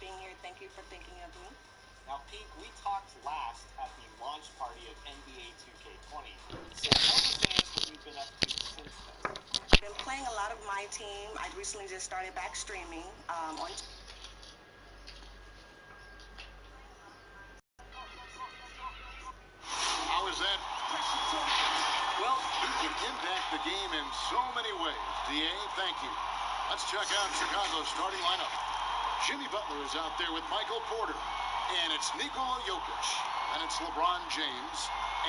being here. Thank you for thinking of me. Now, Pete, we talked last at the launch party of NBA 2K20. So tell the fans what you've been up to since then. I've been playing a lot of my team. I recently just started back streaming on. How is that? Well, he can impact the game in so many ways. DA, thank you. Let's check out Chicago's starting lineup. Jimmy Butler is out there with Michael Porter. And it's Nikola Jokic. And it's LeBron James.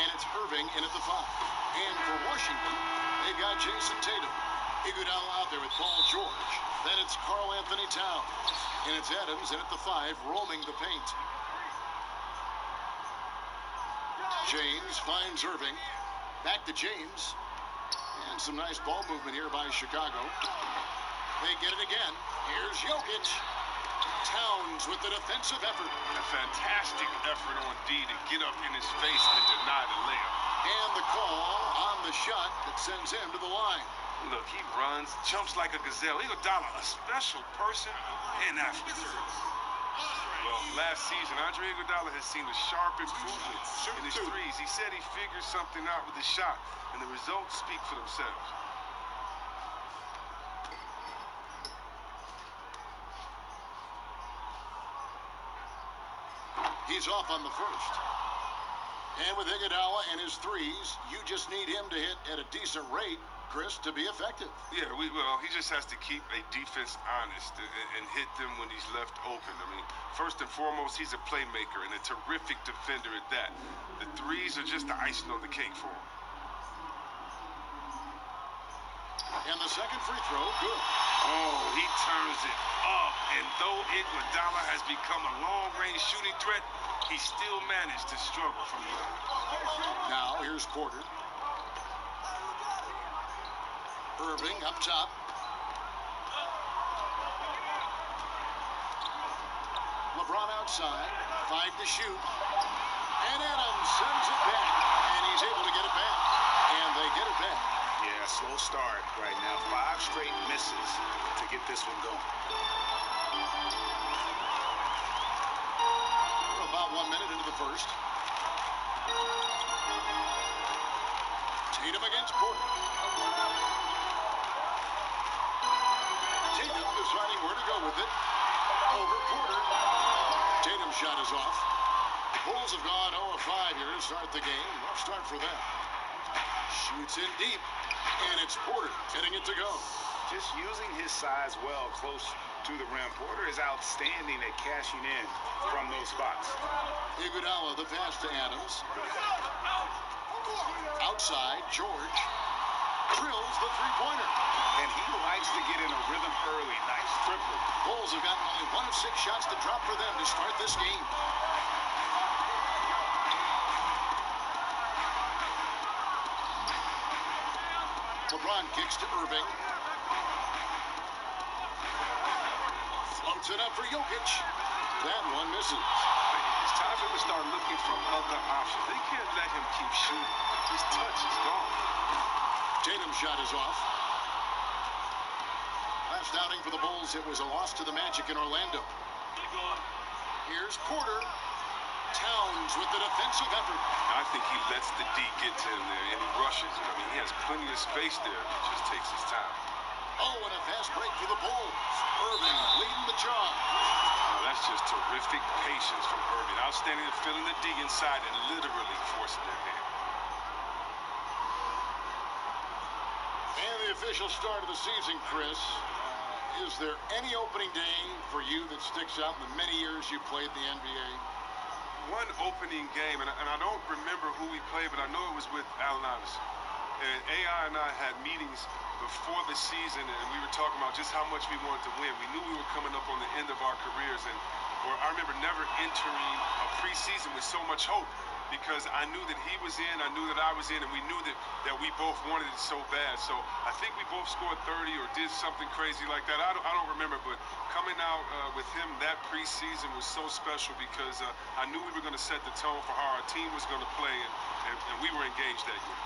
And it's Irving in at the 5. And for Washington, they've got Jason Tatum. Iguodala out there with Paul George. Then it's Karl Anthony Towns. And it's Adams in at the 5, roaming the paint. James finds Irving. Back to James. And some nice ball movement here by Chicago. They get it again. Here's Jokic. Towns with the defensive effort. A fantastic effort on D to get up in his face and deny the layup. And the call on the shot that sends him to the line. Look, he runs, jumps like a gazelle. Iguodala, a special person and athlete. Well, last season, Andre Iguodala has seen a sharp improvement in his threes. He said he figured something out with his shot, and the results speak for themselves. He's off on the first. And with Iguodala and his threes, you just need him to hit at a decent rate, Chris, to be effective. Yeah, well, he just has to keep a defense honest and hit them when he's left open. I mean, first and foremost, he's a playmaker and a terrific defender at that. The threes are just the icing on the cake for him. And the second free throw, good. Oh, he turns it up. And though Iguodala has become a long-range shooting threat, he still managed to struggle from the line. Now, here's Porter. Irving up top. LeBron outside. 5 to shoot. And Adams sends it back. And he's able to get it back. And they get it back. Yeah, slow start right now. 5 straight misses to get this one going. About 1 minute into the first. Tatum against Porter. Tatum deciding where to go with it. Over Porter. Tatum's shot is off. The Bulls have gone 0 of 5 here to start the game. Rough start for them. Shoots in deep. And it's Porter getting it to go. Just using his size well close to the rim. Porter is outstanding at cashing in from those spots. Iguodala, the pass to Adams. Outside, George drills the three-pointer. And he likes to get in a rhythm early. Nice triple. Bulls have gotten only 1 of 6 shots to drop for them to start this game. LeBron kicks to Irving. Floats it up for Jokic. That one misses. It's time for him to start looking for other options. They can't let him keep shooting. His touch is gone. Tatum's shot is off. Last outing for the Bulls, it was a loss to the Magic in Orlando. Here's Porter. Towns with the defensive effort. I think he lets the D get to him there, and he rushes it. I mean, he has plenty of space there. He just takes his time. Oh, and a fast break for the Bulls. Irving leading the charge. Oh, that's just terrific patience from Irving. Outstanding at filling the D inside and literally forcing their hand. And the official start of the season, Chris. Is there any opening day for you that sticks out in the many years you played the NBA? One opening game, and I don't remember who we played, but I know it was with Allen Iverson. And AI and I had meetings before the season, and we were talking about just how much we wanted to win. We knew we were coming up on the end of our careers, or I remember never entering a preseason with so much hope, because I knew that he was in, I knew that I was in, and we knew that we both wanted it so bad. So I think we both scored 30 or did something crazy like that. I don't remember, but coming out with him that preseason was so special because I knew we were going to set the tone for how our team was going to play, and we were engaged that year.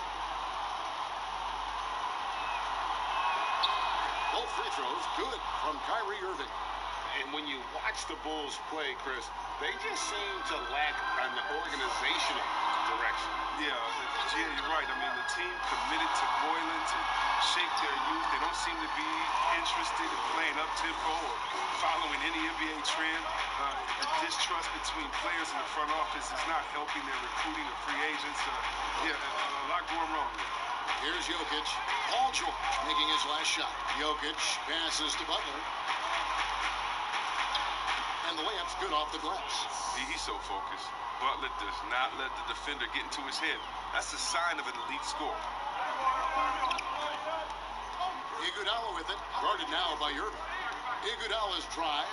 Both free throws good from Kyrie Irving. And when you watch the Bulls play, Chris, they just seem to lack an organizational direction. Yeah, you're right. I mean, the team committed to Boylen to shape their youth. They don't seem to be interested in playing up-tempo or following any NBA trend. The distrust between players in the front office is not helping their recruiting of free agents. A lot going wrong there. Here's Jokic. Paul George making his last shot. Jokic passes to Butler. And the layup's good off the glass. He's so focused. Butler does not let the defender get into his head. That's a sign of an elite scorer. Iguodala with it. Guarded now by Irving. Iguodala's drive.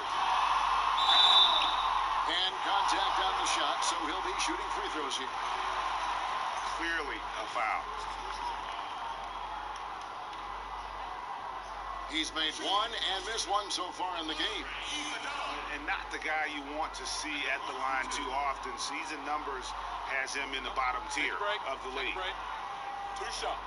And contact on the shot, so he'll be shooting free throws here. Clearly a foul. He's made one and missed one so far in the game. And not the guy you want to see at the line too often. Season numbers has him in the bottom tier of the league. 2 shots.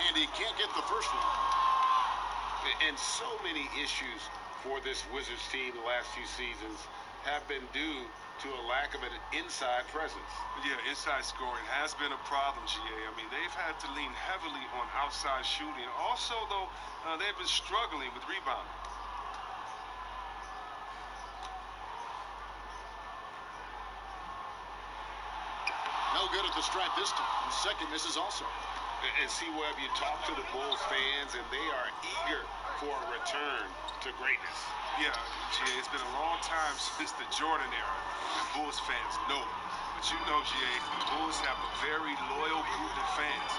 And he can't get the first one. And so many issues for this Wizards team the last few seasons have been due to a lack of an inside presence. Yeah, inside scoring has been a problem, GA. I mean, they've had to lean heavily on outside shooting. Also, though, they've been struggling with rebounding. No good at the stripe this time. The second misses also. And see, Webb, you talk to the Bulls fans, and they are eager for a return to greatness. Yeah, GA, it's been a long time since the Jordan era, and Bulls fans know it. But you know, GA, the Bulls have a very loyal group of fans.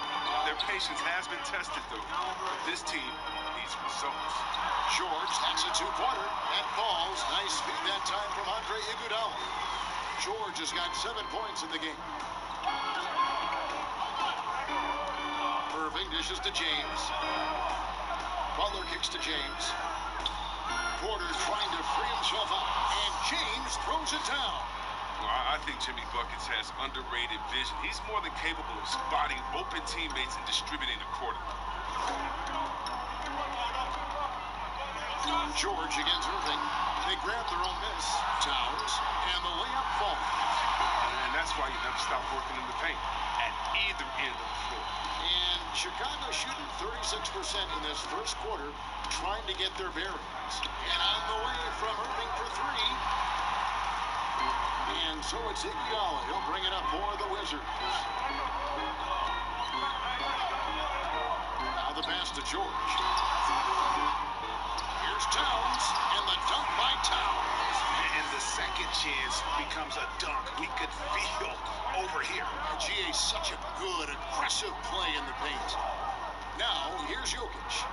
Their patience has been tested, though. But this team needs results. George hacks a two-pointer and falls. Nice feed that time from Andre Iguodala. George has got 7 points in the game. Irving dishes to James. Butler kicks to James. Porter's trying to free himself up, and James throws it down. Well, I think Jimmy Buckets has underrated vision. He's more than capable of spotting open teammates and distributing accordingly. George against Irving. They grab their own miss. Towns, and the layup falls. And that's why you never stop working in the paint at either end of the floor. And Chicago shooting 36% in this first quarter, trying to get their bearings. And on the way from Irving for 3. And so it's Iguodala. He'll bring it up for the Wizards. Now the pass to George. Here's Towns, and the dunk by Towns. And the second chance becomes a dunk we could feel over here. GA, such a good, aggressive play in the paint. Now, here's Jokic.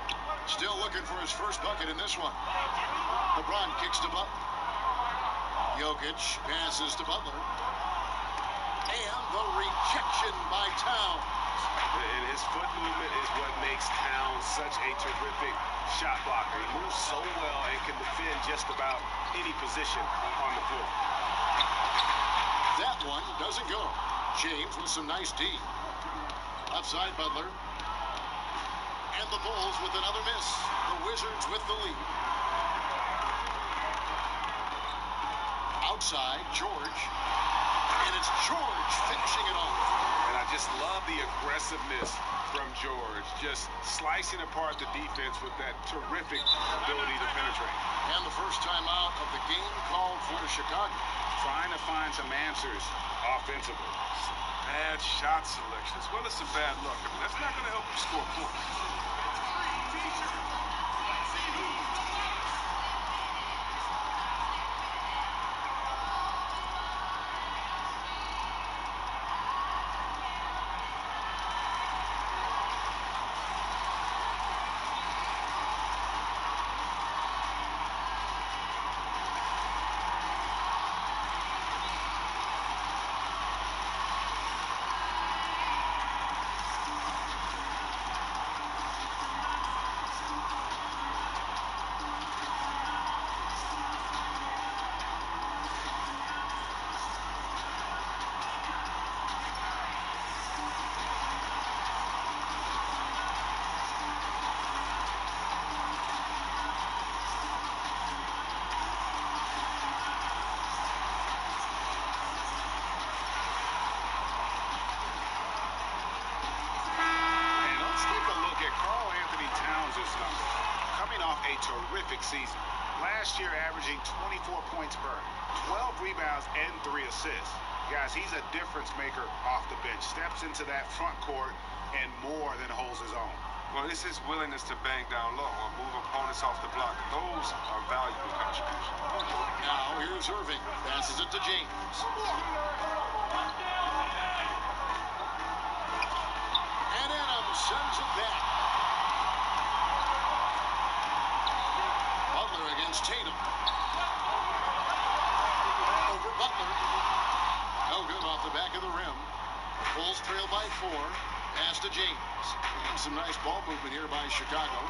Still looking for his first bucket in this one. LeBron kicks to Butler. Jokic passes to Butler. And the rejection by Towns. And his foot movement is what makes Towns such a terrific shot blocker. He moves so well and can defend just about any position on the floor. That one doesn't go. James with some nice D. Upside Butler. And the Bulls with another miss. The Wizards with the lead. Outside, George. And it's George finishing it off. And I just love the aggressiveness from George. Just slicing apart the defense with that terrific ability to penetrate. And the first time out of the game called for Chicago. Trying to find some answers offensively. Bad shot selection as well as some bad luck. I mean, that's not going to help him score points. a terrific season. Last year, averaging 24 points per, 12 rebounds, and 3 assists. Guys, he's a difference maker off the bench. Steps into that front court and more than holds his own. Well, it's his willingness to bang down low or move opponents off the block. Those are valuable contributions. Now here's Irving. Passes it to James. And Adams sends it back. Butler against Tatum. Over Butler. No good off the back of the rim. Bulls trail by 4. Pass to James. And some nice ball movement here by Chicago.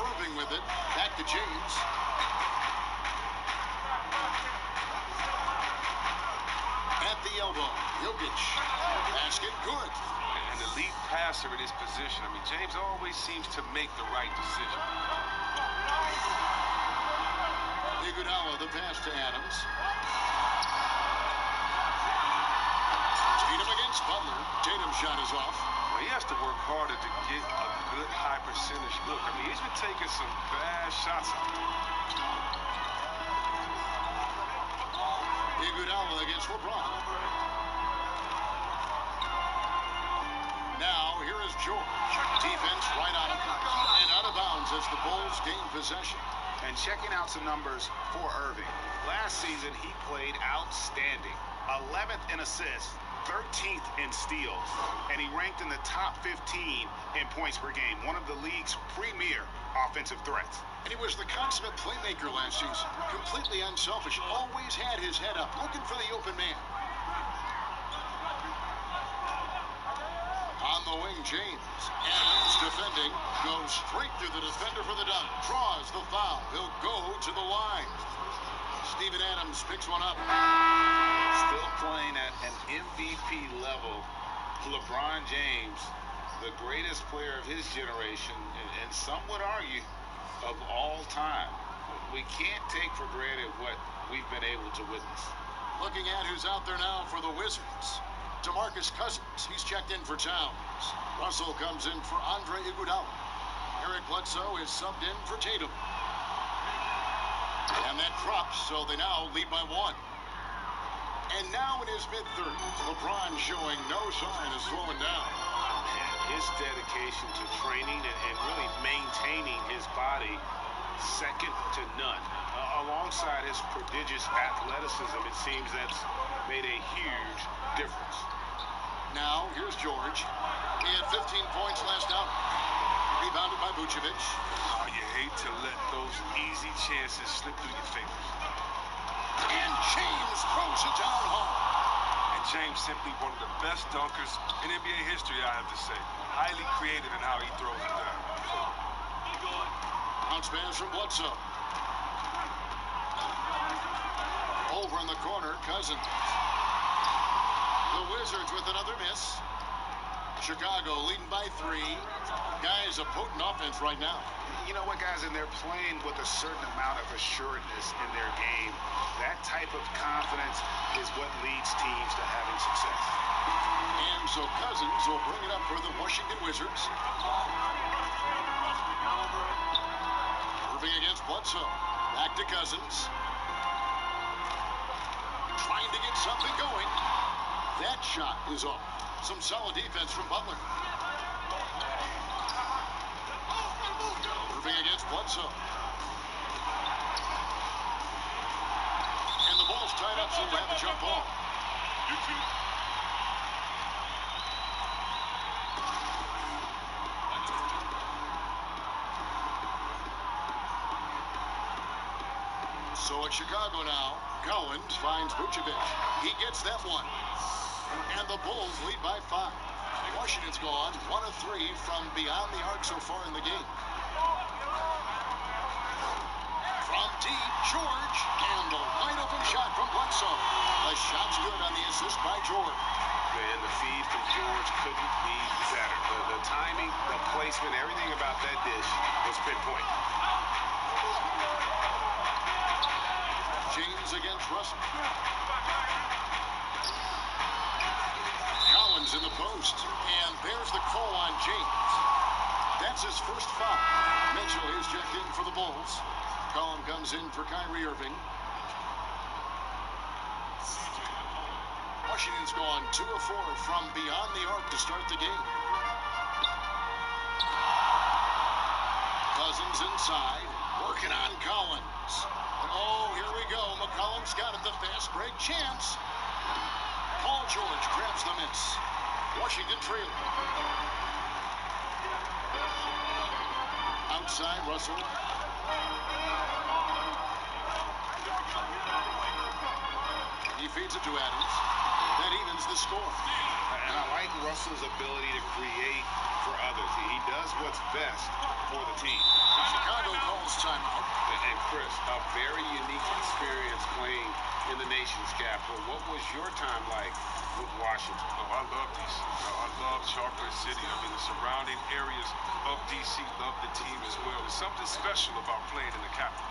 Irving with it. Back to James. At the elbow. Jokic. Basket good. An elite passer in his position. I mean, James always seems to make the right decision. Iguodala, the pass to Adams. Tatum against Butler. Tatum's shot is off. Well, he has to work harder to get a good high percentage look. I mean, he's been taking some bad shots out there. Iguodala against LeBron. Now, here is George. Defense right on him. And out of bounds as the Bulls gain possession. And checking out some numbers for Irving. Last season, he played outstanding. 11th in assists, 13th in steals, and he ranked in the top 15 in points per game, one of the league's premier offensive threats. And he was the consummate playmaker last season. Completely unselfish. Always had his head up, looking for the open man. On the wing, James. Adams defending. Goes straight through the defender for the dunk. Draws the foul. He'll go to the line. Steven Adams picks one up. Still playing at an MVP level. LeBron James, the greatest player of his generation, and some would argue of all time. We can't take for granted what we've been able to witness. Looking at who's out there now for the Wizards. DeMarcus Cousins, he's checked in for Towns. Russell comes in for Andre Iguodala. Eric Bledsoe is subbed in for Tatum. And that drops, so they now lead by 1. And now in his mid-30s, LeBron showing no sign of slowing down. His dedication to training and really maintaining his body, second to none. Alongside his prodigious athleticism, it seems that's made a huge difference. Now, here's George. He had 15 points last out. Rebounded by Vucevic. Oh, you hate to let those easy chances slip through your fingers. And James throws it down home. And James simply one of the best dunkers in NBA history, I have to say. Highly creative in how he throws it down. Bounce pass from Bledsoe. Over in the corner, Cousins. The Wizards with another miss. Chicago leading by 3. Guys, a potent offense right now. You know what, guys, and they're playing with a certain amount of assuredness in their game. That type of confidence is what leads teams to having success. And so Cousins will bring it up for the Washington Wizards. Irving against Bledsoe. Back to Cousins. Trying to get something going. That shot is off. Some solid defense from Butler. Irving against Bledsoe. And the ball's tied up, so we'll have a jump ball. So at Chicago now, Collins finds Vucevic. He gets that one. And the Bulls lead by 5. Washington's gone 1 of 3 from beyond the arc so far in the game. From deep, George, and the wide open shot from Bledsoe. The shot's good on the assist by George. And the feed from George couldn't be better. The timing, the placement, everything about that dish was pinpoint. James against Russell. Collins in the post, and there's the call on James. players checked in for the Bulls. McCollum comes in for Kyrie Irving. Washington's gone 2 of 4 from beyond the arc to start the game. Cousins inside, working on Collins. Oh, here we go. McCollum's got it, the fast break chance. Paul George grabs the miss. Washington trailing. Outside, Russell. He feeds it to Adams. That evens the score. And I like Russell's ability to create for others. He does what's best for the team. Chicago calls timeout. And Chris, a very unique experience playing in the nation's capital. What was your time like with Washington? Oh, I love DC. I love Chocolate City. I mean, the surrounding areas of DC love the team as well. There's something special about playing in the capital.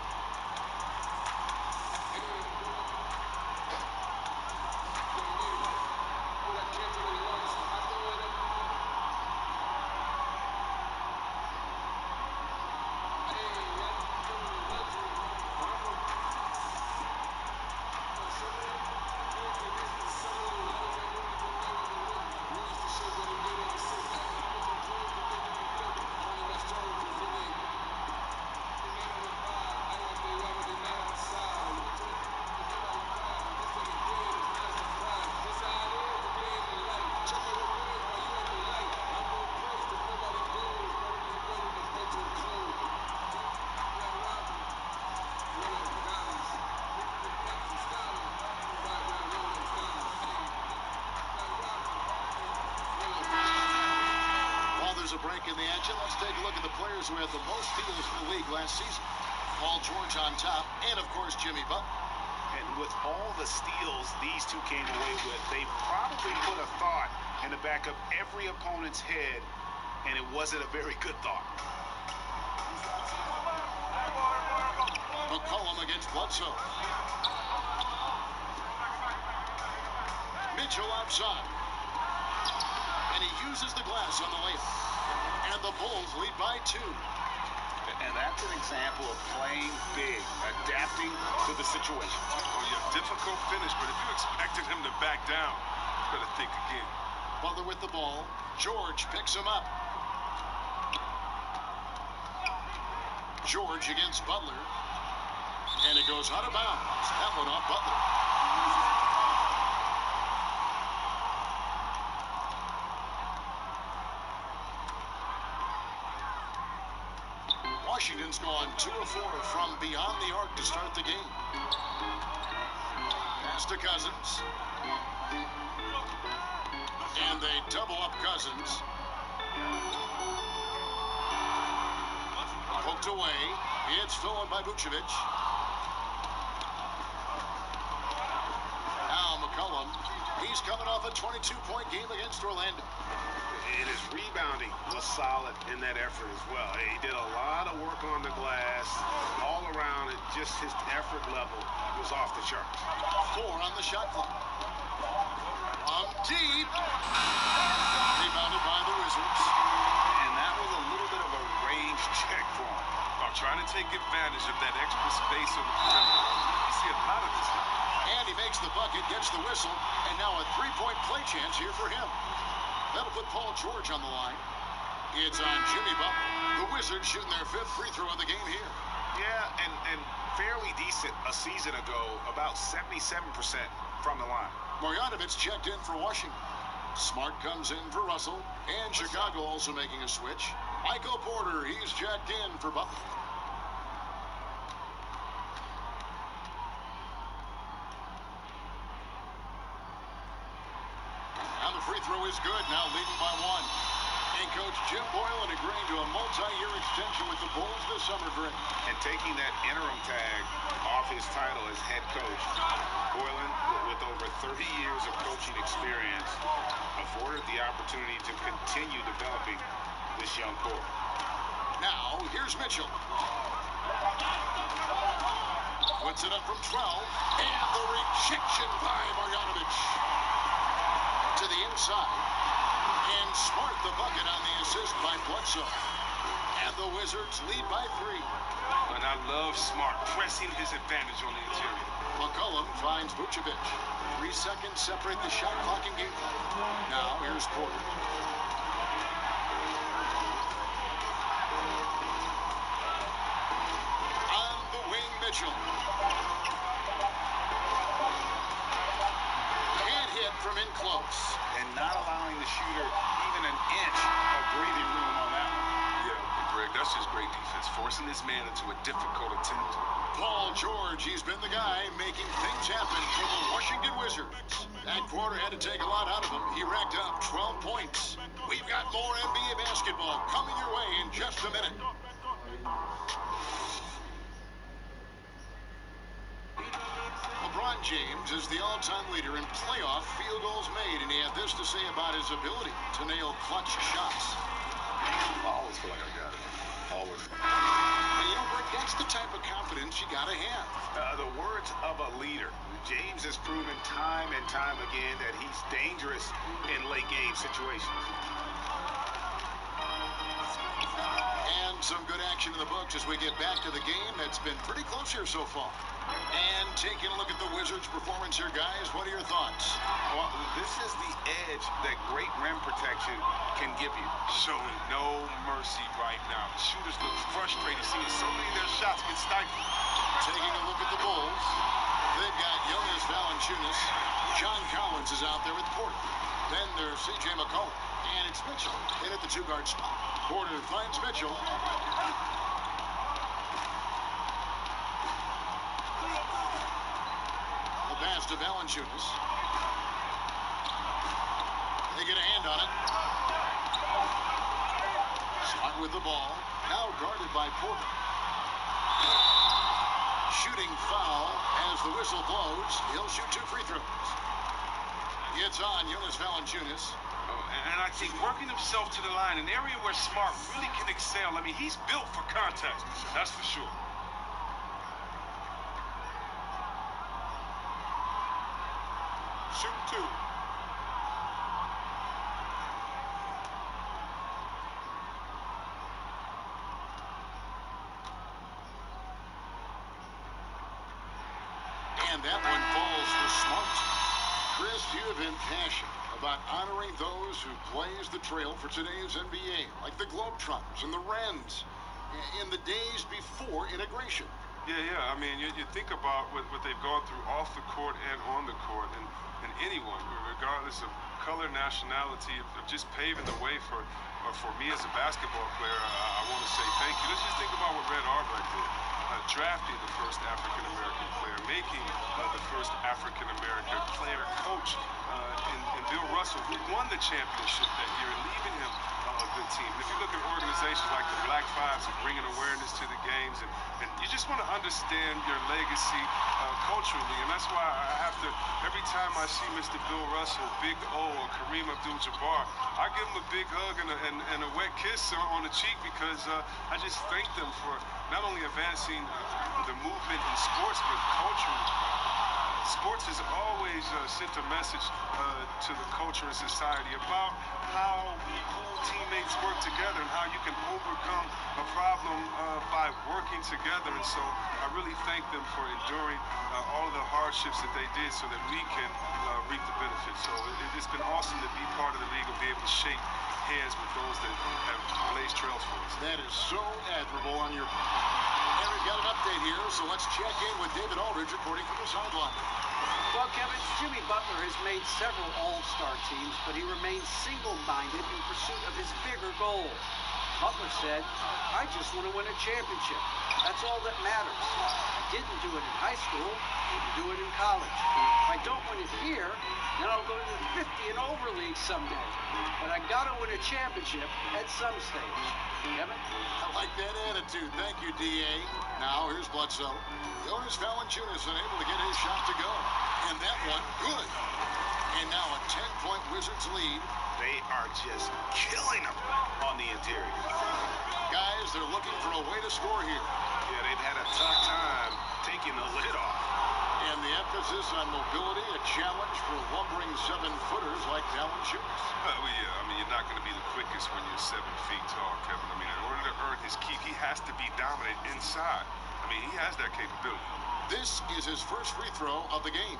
A break in the action. Let's take a look at the players who had the most steals in the league last season. Paul George on top, and of course Jimmy Butler. And with all the steals these two came away with, they probably put a thought in the back of every opponent's head, and it wasn't a very good thought. McCollum against Bledsoe. Mitchell outside. And he uses the glass on the layup. And the Bulls lead by 2. And that's an example of playing big, adapting to the situation. Oh, yeah, difficult finish, but if you expected him to back down, you better think again. Butler with the ball. George picks him up. George against Butler. And it goes out of bounds. That one off Butler. Washington's gone 2 of 4 from beyond the arc to start the game. Pass to Cousins. And they double up Cousins. Poked away. It's stolen by Vucevic. Now McCollum. He's coming off a 22-point game against Orlando. And his rebounding was solid in that effort as well. He did a lot of work on the glass. All around, just his effort level was off the charts. 4 on the shot clock. From deep. Rebounded by the Wizards. And that was a little bit of a range check for him. Trying to take advantage of that extra space on the perimeter. You see a lot of this now. And he makes the bucket, gets the whistle, and now a 3-point play chance here for him. That'll put Paul George on the line. It's on Jimmy Butler. The Wizards shooting their 5th free throw of the game here. Yeah, and fairly decent a season ago, about 77% from the line. Marjanovic checked in for Washington. Smart comes in for Russell, and Chicago also making a switch. Michael Porter, he's checked in for Butler. And the free throw is good, now leading by 1. And Coach Jim Boylen agreeing to a multi-year extension with the Bulls this summer, Greg. And taking that interim tag off his title as head coach, Boylen, with over 30 years of coaching experience, afforded the opportunity to continue developing this young core. Now, here's Mitchell. Puts it up from 12, and the rejection by Marjanovic. To the inside, and Smart the bucket on the assist by Bledsoe. And the Wizards lead by 3. And I love Smart pressing his advantage on the interior. McCollum finds Vucevic. 3 seconds separate the shot clock and game. Now here's Porter. On the wing, Mitchell. Can't hit from in close. And not allowing the shooter even an inch of breathing room on that one. Yeah, Greg, that's just great defense, forcing this man into a difficult attempt. Paul George, he's been the guy making things happen for the Washington Wizards. That quarter had to take a lot out of him. He racked up 12 points. We've got more NBA basketball coming your way in just a minute. LeBron James is the all-time leader in playoff field goals made, and he had this to say about his ability to nail clutch shots. I always feel like I got it. Always. And you know, Rick, that's the type of confidence you got to have. The words of a leader. James has proven time and time again that he's dangerous in late game situations. And some good action in the books as we get back to the game that's been pretty close here so far. And taking a look at the Wizards' performance here, guys, what are your thoughts? Well, this is the edge that great rim protection can give you. Showing no mercy right now. The shooters look frustrated, seeing so many of their shots get stifled. Taking a look at the Bulls, they've got Jonas Valanciunas. John Collins is out there with Porter. Then there's C.J. McCollum. And it's Mitchell in at the 2-guard spot. Porter finds Mitchell. The pass to Valanciunas. They get a hand on it. Smart with the ball. Now guarded by Porter. Shooting foul as the whistle blows. He'll shoot 2 free throws. It's on Jonas Valanciunas. And I think working himself to the line, an area where Smart really can excel. I mean, he's built for contact, that's for sure. Shoot 2. And that one falls for Smart. Chris, you have been passionate about honoring those who blaze the trail for today's NBA, like the Globetrotters and the Wrens, in the days before integration. Yeah. I mean, you think about what they've gone through off the court and on the court, and anyone, regardless of color, nationality, of just paving the way for me as a basketball player. I want to say thank you. Let's just think about what Red Auerbach did. Drafting the first African-American player, making the first African-American player coach in Bill Russell, who won the championship that year, and leaving him a good team. And if you look at organizations like the Black Fives and bringing awareness to the games, and you just want to understand your legacy culturally, and that's why I have to, every time I see Mr. Bill Russell, Big O, or Kareem Abdul-Jabbar, I give them a big hug and a wet kiss on the cheek, because I just thank them for not only advancing the movement in sports, but culture. Sports has always sent a message to the culture and society about how teammates work together and how you can overcome a problem by working together. And so I really thank them for enduring all of the hardships that they did so that we can reap the benefits. So it's been awesome to be part of the league and be able to shake hands with those that have blazed trails for us. That is so admirable on your part. And we've got an update here, so let's check in with David Aldridge reporting from the sideline. Well, Kevin, Jimmy Butler has made several All-Star teams, but he remains single-minded in pursuit of his bigger goal. Butler said, I just want to win a championship. That's all that matters. I didn't do it in high school, didn't do it in college. If I don't win it here, then I'll go to the 50 and over league someday. But I got to win a championship at some stage. Kevin? I like that attitude. Thank you, D.A. Now, here's Bledsoe. Jonas Valanciunas unable to get his shot to go. And that one, good. And now a 10-point Wizards lead. They are just killing them on the interior. Guys, they're looking for a way to score here. Yeah, they've had a tough time taking the lid off. And the emphasis on mobility, a challenge for lumbering 7-footers like Valanciunas. Well, yeah, I mean, you're not going to be the quickest when you're 7 feet tall, Kevin. I mean, in order to earn his keep, he has to be dominant inside. I mean, he has that capability. This is his first free throw of the game.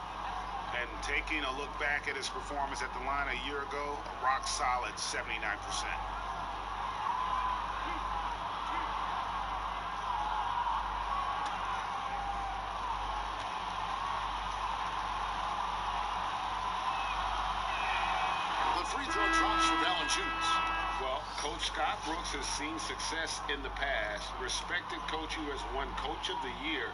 And taking a look back at his performance at the line a year ago, a rock solid 79%. The free throw drops for Valanciunas. Well, Coach Scott Brooks has seen success in the past. Respected coach who has won Coach of the Year,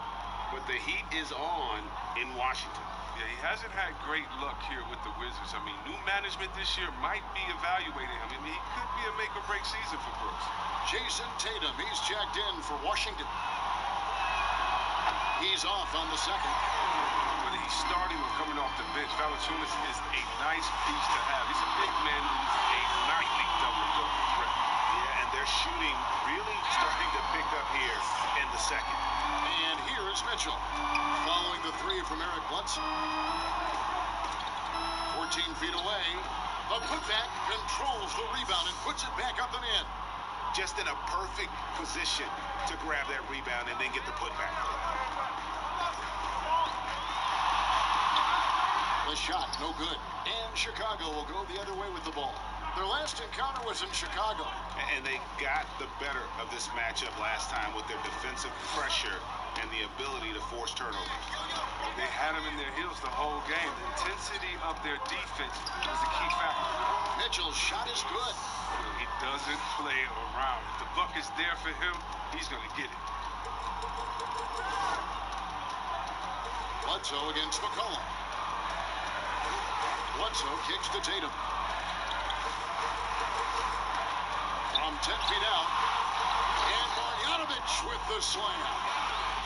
but the heat is on in Washington. Yeah, he hasn't had great luck here with the Wizards. I mean, new management this year might be evaluating him. I mean, he could be a make-or-break season for Brooks. Jason Tatum, he's checked in for Washington. He's off on the second. Whether he's starting or coming off the bench, Valanciunas is a nice piece to have. He's a big man who's a nightly double-double threat. Yeah, and they're shooting really starting to pick up here in the second. And here is Mitchell, following the three from Eric Bledsoe. 14 feet away, a putback, controls the rebound and puts it back up and in. Just in a perfect position to grab that rebound and then get the putback. The shot, no good. And Chicago will go the other way with the ball. Their last encounter was in Chicago. And they got the better of this matchup last time with their defensive pressure and the ability to force turnovers. They had him in their heels the whole game. The intensity of their defense was a key factor. Mitchell's shot is good. He doesn't play around. If the buck is there for him, he's going to get it. Bledsoe against McCollum. Bledsoe kicks to Tatum. From 10 feet out. And Marjanovic with the slam.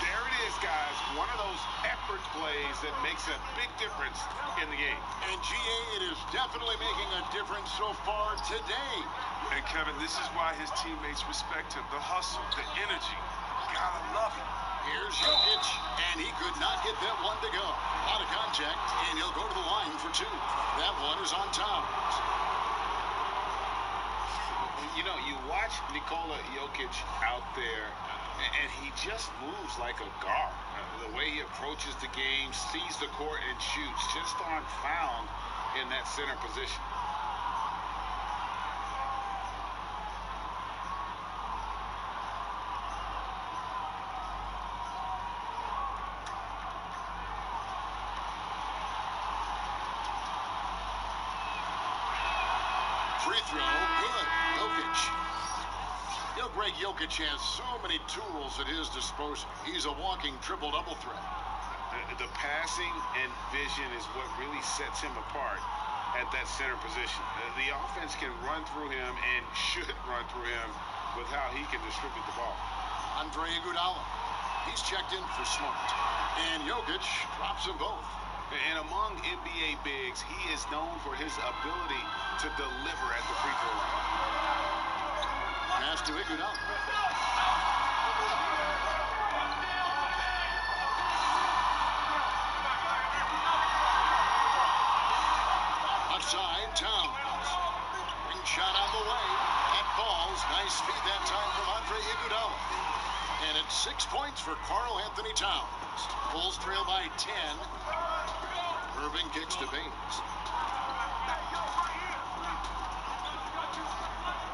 There it is, guys. One of those effort plays that makes a big difference in the game. And GA, it is definitely making a difference so far today. And Kevin, this is why his teammates respect him. The hustle, the energy. Gotta love it. Here's Jokic, and he could not get that one to go. Out of contact, and he'll go to the line for two. That one is on Towns. You know, you watch Nikola Jokic out there, and he just moves like a guard. The way he approaches the game, sees the court, and shoots just aren't found in that center position. Free throw, good. Jokic. You know, Greg Jokic has so many tools at his disposal. He's a walking triple-double threat. The passing and vision is what really sets him apart at that center position. The offense can run through him and should run through him with how he can distribute the ball. Andre Iguodala. He's checked in for Smart. And Jokic drops them both. And among NBA bigs, he is known for his ability to deliver at the free throw line. Pass to Iguodala. Outside, Towns. Ring shot on the way. That falls. Nice feed that time from Andre Iguodala. And it's 6 points for Karl Anthony Towns. Bulls trail by 10. Irving kicks to Baines.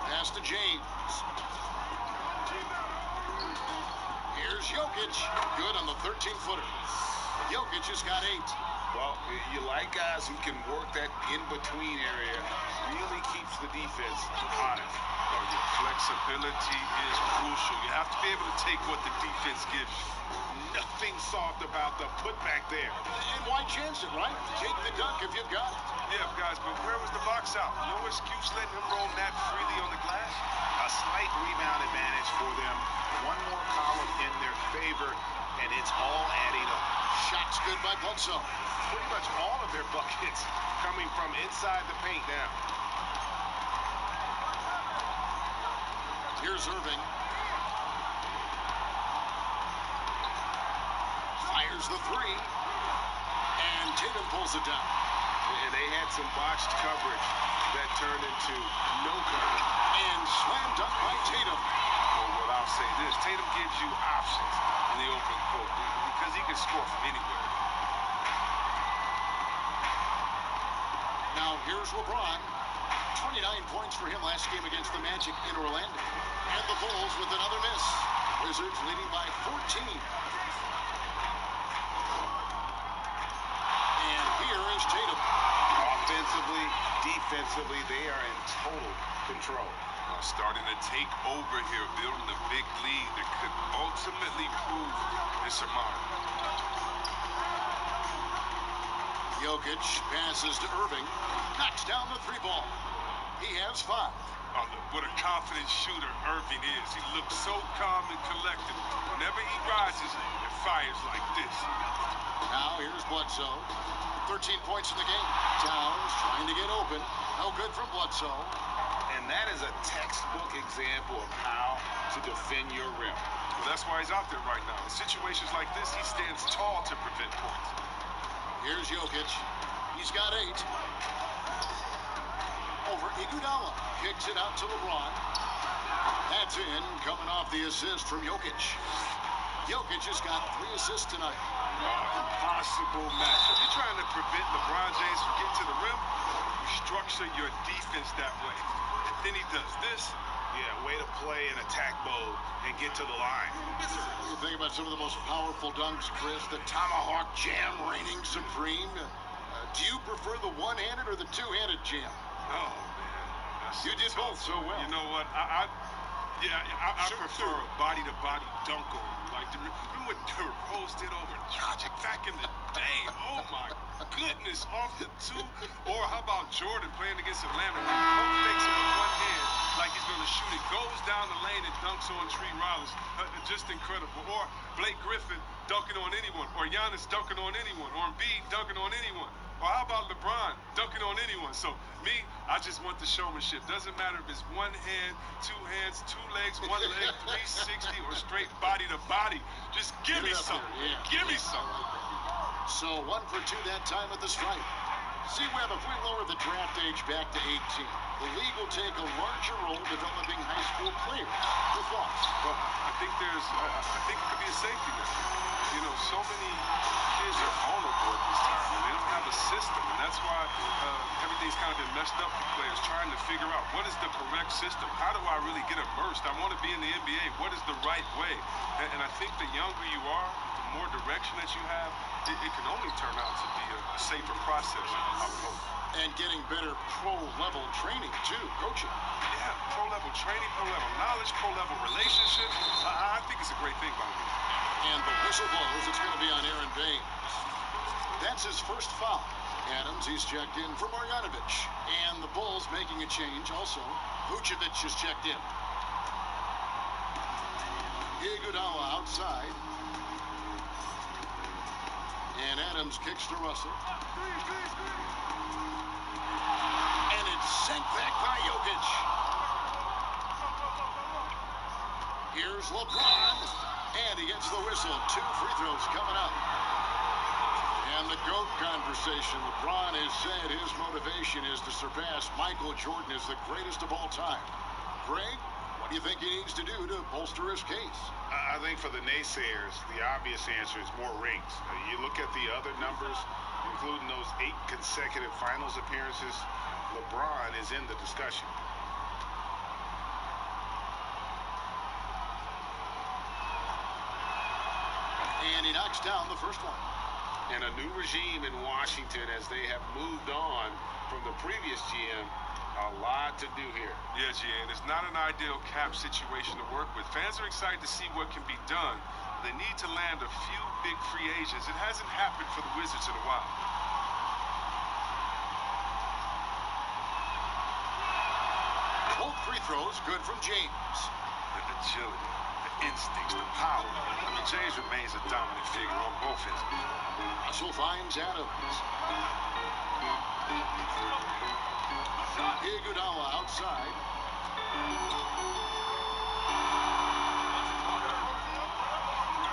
Pass to James. Here's Jokic. Good on the 13-footer. Jokic has got 8. Well, you like guys who can work that in-between area. Really keeps the defense honest. Oh, your flexibility is crucial. You have to be able to take what the defense gives you. Nothing soft about the putback there. And why chance it, right? Take the dunk if you've got it. Yeah, guys, but where was the box out? No excuse letting him roam that freely on the glass. A slight rebound advantage for them. One more column in their favor, and it's all adding up. Shots good by Bledsoe. Pretty much all of their buckets coming from inside the paint now. Here's Irving. Fires the three. And Tatum pulls it down. And they had some botched coverage that turned into no coverage. And slam dunk by Tatum. Well, I'll say this. Tatum gives you options in the open court because he can score from anywhere. Now here's LeBron. 29 points for him last game against the Magic in Orlando. And the Bulls with another miss. Wizards leading by 14. And here is Tatum. Offensively, defensively, they are in total control. Starting to take over here, building a big lead that could ultimately prove insurmountable. Jokic passes to Irving. Knocks down the three ball. He has 5. Oh, what a confident shooter Irving is. He looks so calm and collected. Whenever he rises, it fires like this. Now here's Bledsoe. 13 points in the game. Towns trying to get open. No good from Bledsoe. And that is a textbook example of how to defend your rim. Well, that's why he's out there right now. In situations like this, he stands tall to prevent points. Here's Jokic. He's got 8. Over Iguodala. Kicks it out to LeBron. That's in, coming off the assist from Jokic. Jokic has got 3 assists tonight. Impossible matchup. You're trying to prevent LeBron James from getting to the rim. You structure your defense that way. And then he does this. Yeah, way to play in attack mode and get to the line. You think about some of the most powerful dunks, Chris. The tomahawk jam reigning supreme. Do you prefer the one-handed or the two-handed jam? Oh, man. You did both so well. You know what? I prefer a body-to-body dunk on you. Like, remember what Derrick Rose did over Dragic back in the day? Oh, my goodness. Off the 2. Or how about Jordan playing against Atlanta? Pump fakes him with one hand like he's going to shoot it. Goes down the lane and dunks on Tree Rollins. Just incredible. Or Blake Griffin dunking on anyone. Or Giannis dunking on anyone. Or Embiid dunking on anyone. Or how about LeBron dunking on anyone? So, me, I just want the showmanship. Doesn't matter if it's one hand, 2 hands, 2 legs, 1 leg, 360, or straight body to body. Just give me something. Yeah. Give me something. So 1 for 2 that time at the stripe. See, Webb, if we lower the draft age back to 18, the league will take a larger role developing high school players. Your thoughts? Well, I think it could be a safety net. You know, so many kids are vulnerable at this time, and they don't have a system, and that's why everything's kind of been messed up for players, trying to figure out what is the correct system. How do I really get immersed? I want to be in the NBA. What is the right way? And I think the younger you are, the more direction that you have, it can only turn out to be a safer process, I would hope. And getting better pro-level training, too, coaching. Yeah, pro-level training, pro-level knowledge, pro-level relationships. I think it's a great thing, by the way. And the whistle blows. It's going to be on Aaron Baines. That's his first foul. Adams, he's checked in for Marjanovic. And the Bulls making a change also. Vucevic is checked in. Iguodala outside. And Adams kicks to Russell. And it's sent back by Jokic. Here's LeBron. And he gets the whistle. 2 free throws coming up. And the GOAT conversation. LeBron has said his motivation is to surpass Michael Jordan as the greatest of all time. Greg, what do you think he needs to do to bolster his case? I think for the naysayers, the obvious answer is more rings. You look at the other numbers, including those 8 consecutive finals appearances, LeBron is in the discussion. And he knocks down the first one. And a new regime in Washington as they have moved on from the previous GM. A lot to do here. Yeah, and it's not an ideal cap situation to work with. Fans are excited to see what can be done. They need to land a few big free agents. It hasn't happened for the Wizards in a while. Both free throws good from James. The agility, the instincts, the power. I mean, James remains a dominant figure on both ends. Russell finds Adams. Iguodala outside.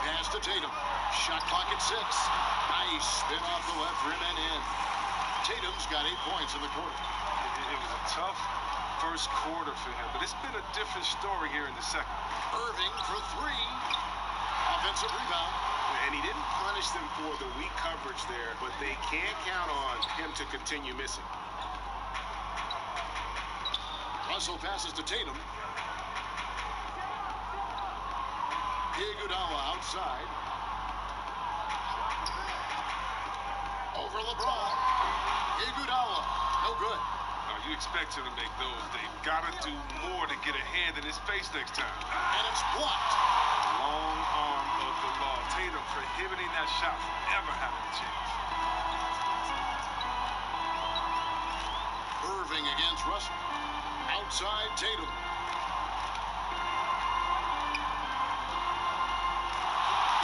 Pass to Tatum. Shot clock at 6. Nice spin off the left rim and in. Tatum's got 8 points in the quarter. It was a tough first quarter for him, but it's been a different story here in the second. Irving for three. Offensive rebound. And he didn't punish them for the weak coverage there, but they can't count on him to continue missing. Russell passes to Tatum. Iguodala outside. Over LeBron. Iguodala. No good. Now, you expect him to make those. They've got to do more to get a hand in his face next time. And it's blocked. Long arm of the law. Tatum prohibiting that shot from ever having a chance. Irving against Russell. Outside Tatum.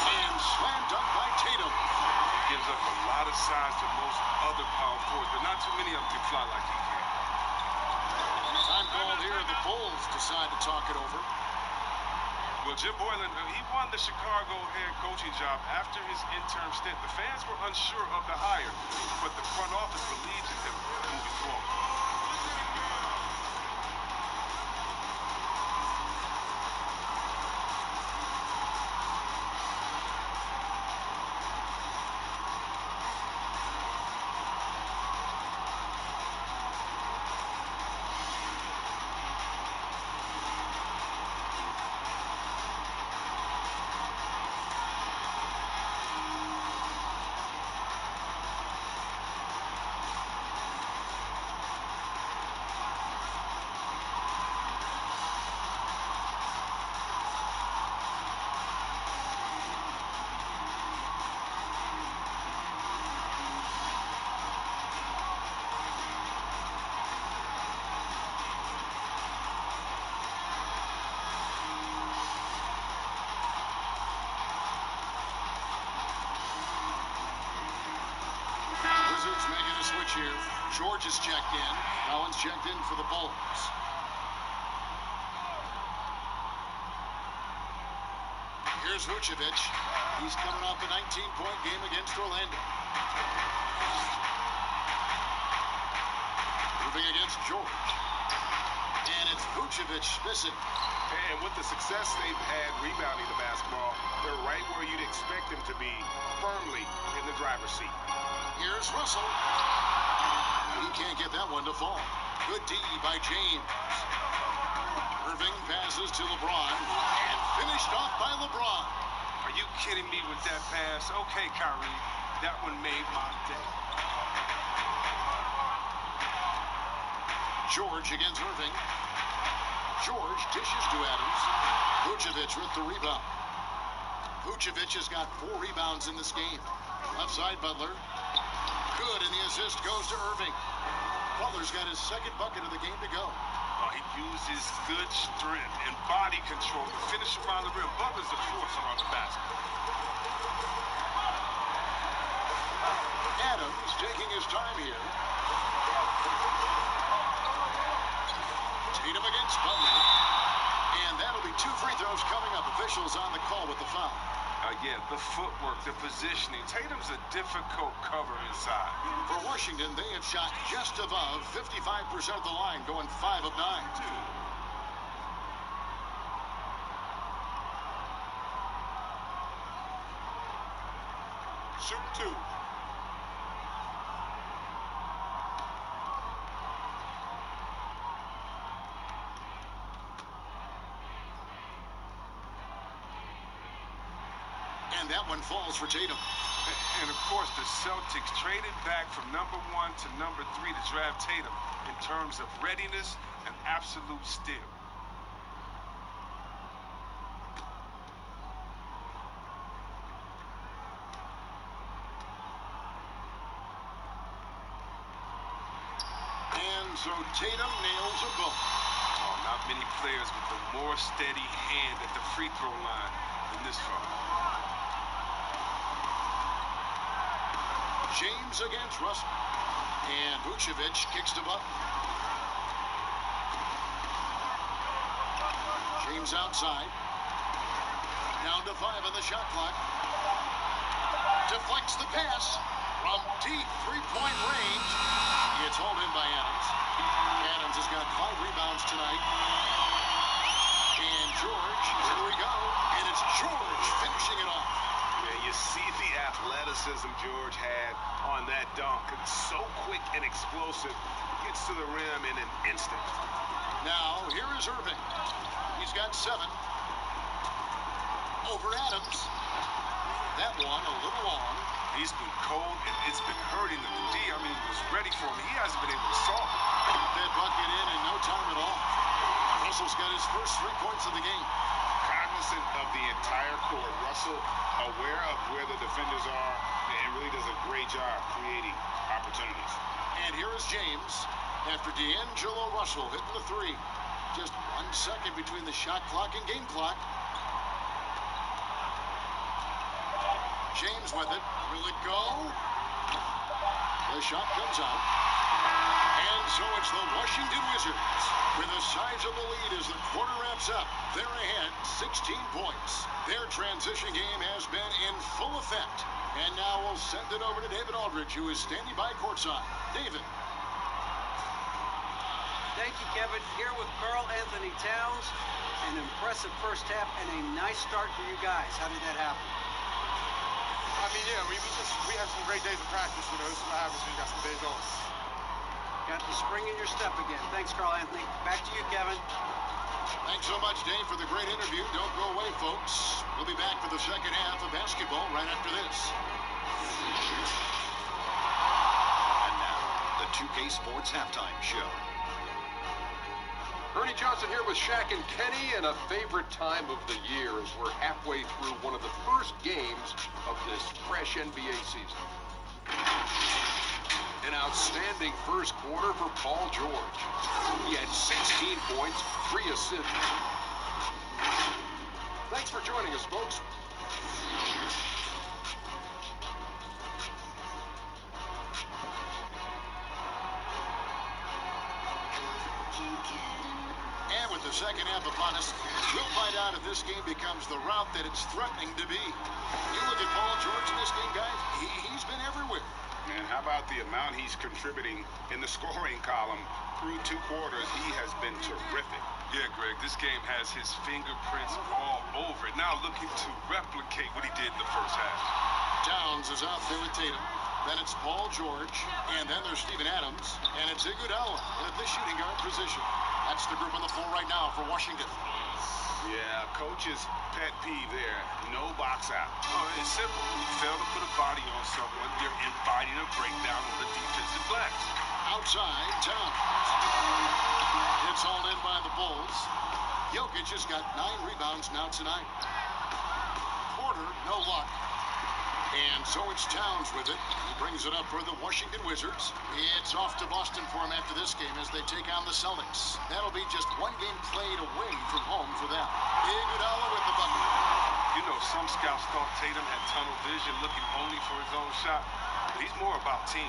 And slam dunk by Tatum. Gives up a lot of size to most other power forwards, but not too many of them can fly like he can. Time called here. The Bulls decide to talk it over. Well, Jim Boylan, he won the Chicago head coaching job after his interim stint. The fans were unsure of the hire, but the front office believes in him moving forward. Wizards making a switch here. George is checked in. Collins checked in for the Bulls. Here's Vucevic. He's coming off a 19-point game against Orlando. Moving against George. And it's Vucevic missing. And with the success they've had rebounding the basketball, they're right where you'd expect them to be, firmly in the driver's seat. Here's Russell. He can't get that one to fall. Good D by James. Irving passes to LeBron and finished off by LeBron. Are you kidding me with that pass? Okay, Kyrie, that one made my day. George against Irving. George dishes to Adams. Vucevic with the rebound. Vucevic has got 4 rebounds in this game. Left side, Butler. Good, and the assist goes to Irving. Butler's got his second bucket of the game to go. He uses good strength and body control to finish around the rim. Butler's a force around the basket. Adams taking his time here. Tatum against Butler. And that'll be 2 free throws coming up. Officials on the call with the foul. Again, the footwork, the positioning. Tatum's a difficult cover inside. For Washington, they have shot just above 55% of the line, going 5 of 9. Shoot 2. And that one falls for Tatum. And of course, the Celtics traded back from number 1 to number 3 to draft Tatum in terms of readiness and absolute steal. And so Tatum nails a both. Oh, not many players with a more steady hand at the free throw line than this fella. James against Russell. And Vucevic kicks to Butler. James outside. Down to 5 on the shot clock. Deflects the pass. from deep three-point range. It's hauled in by Adams. Adams has got 5 rebounds tonight. And George, here we go. And it's George finishing it off. Yeah, you see the athleticism George had on that dunk. It's so quick and explosive. Gets to the rim in an instant. Now, here is Irving. He's got 7. Over Adams. That one a little long. He's been cold, and it's been hurting him. D, I mean, he was ready for him. He hasn't been able to solve it. That bucket in no time at all. Russell's got his first 3 points of the game. Cognizant of the entire court. Russell aware of where the defenders are and really does a great job creating opportunities. And here is James after D'Angelo Russell hitting the 3. Just 1 second between the shot clock and game clock. James with it. Will it go? The shot comes out. And so it's the Washington Wizards with a sizable lead as the quarter wraps up. They're ahead 16 points. Their transition game has been in full effect. And now we'll send it over to David Aldridge, who is standing by courtside. David. Thank you, Kevin. Here with Karl Anthony Towns. An impressive first half and a nice start for you guys. How did that happen? I mean, yeah, we had some great days of practice. You know, this is what happens when you got some days off. Got the spring in your step again. Thanks, Karl Anthony. Back to you, Kevin. Thanks so much, Dave, for the great interview. Don't go away, folks. We'll be back for the second half of basketball right after this. And now, the 2K Sports Halftime Show. Ernie Johnson here with Shaq and Kenny, and a favorite time of the year as we're halfway through one of the first games of this fresh NBA season. An outstanding first quarter for Paul George. He had 16 points, 3 assists. Thanks for joining us, folks. And with the second half upon us, we'll find out if this game becomes the route that it's threatening to be. You look at Paul George in this game, guys, he's been everywhere. And how about the amount he's contributing in the scoring column through 2 quarters? He has been terrific. Yeah, Greg, this game has his fingerprints all over it. Now looking to replicate what he did in the first half. Towns is out there with Tatum. Then it's Paul George, and then there's Steven Adams, and it's Iguodala in the shooting guard position. That's the group on the floor right now for Washington. Yeah, coach's pet peeve there. No box out. Oh, it's simple. You fail to put a body on someone, you're inviting a breakdown on the defensive glass. Outside, Towns. It's hauled in by the Bulls. Jokic has got 9 rebounds now tonight. Porter, no luck. And so it's Towns with it. He brings it up for the Washington Wizards. It's off to Boston for him after this game as they take on the Celtics. That'll be just 1 game played away from home for them. Iguodala with the bucket. You know, some scouts thought Tatum had tunnel vision, looking only for his own shot. But he's more about team.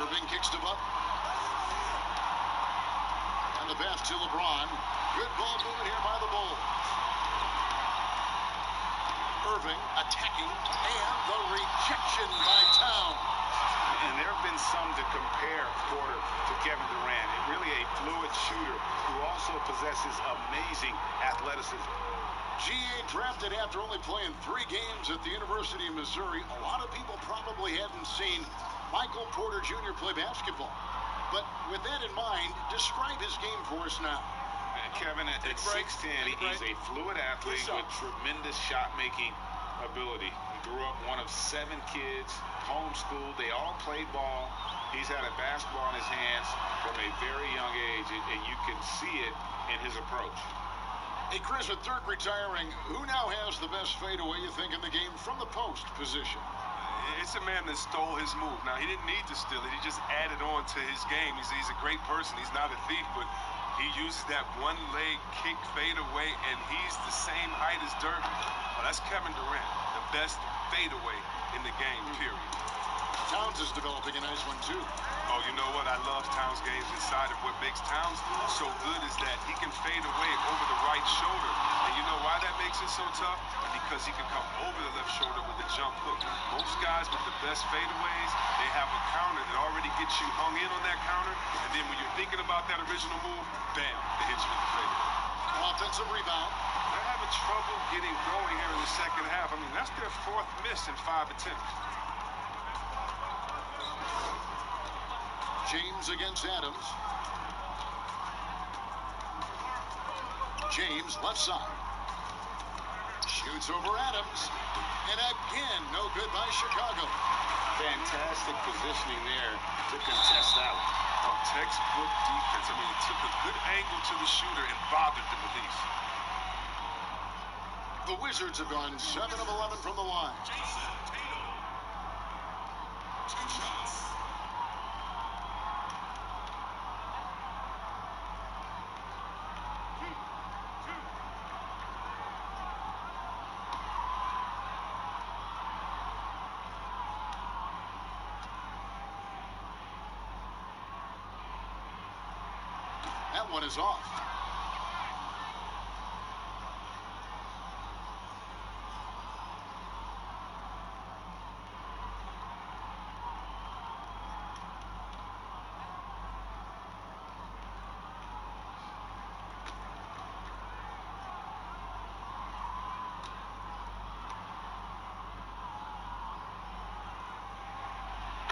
Irving kicks to Buck. And the pass to LeBron. Good ball movement here by the Bulls. Irving attacking, and the rejection by Towns. And there have been some to compare Porter to Kevin Durant. And really a fluid shooter who also possesses amazing athleticism. GA drafted after only playing 3 games at the University of Missouri. A lot of people probably hadn't seen Michael Porter Jr. play basketball. But with that in mind, describe his game for us now. Kevin, at 6'10", he's a fluid athlete with tremendous shot-making ability. He grew up one of 7 kids, homeschooled. They all played ball. He's had a basketball in his hands from a very young age, and you can see it in his approach. Hey, Chris, with Dirk retiring, who now has the best fadeaway, you think, in the game from the post position? It's a man that stole his move. Now, he didn't need to steal it. He just added on to his game. He's a great person. He's not a thief, but he uses that one-leg kick fadeaway, and he's the same height as Dirk. Well, that's Kevin Durant, the best fadeaway in the game, period. Towns is developing a nice one, too. Oh, you know what? I love Towns' games inside of what makes Towns so good is that he can fade away over the right shoulder. And you know why that makes it so tough? Because he can come over the left shoulder with a jump hook. Most guys with the best fadeaways, they have a counter that already gets you hung in on that counter, and then when you're thinking about that original move, bam, they hit you with the fadeaway. Offensive rebound. They're having trouble getting going here in the second half. I mean, that's their 4th miss in 5 attempts. James against Adams. James, left side. Shoots over Adams. And again, no good by Chicago. Fantastic positioning there to contest that one. Oh, textbook defense. I mean, it took a good angle to the shooter and bothered the release. The Wizards have gone 7 of 11 from the line. Jason Tatum. 2 shots. That one is off.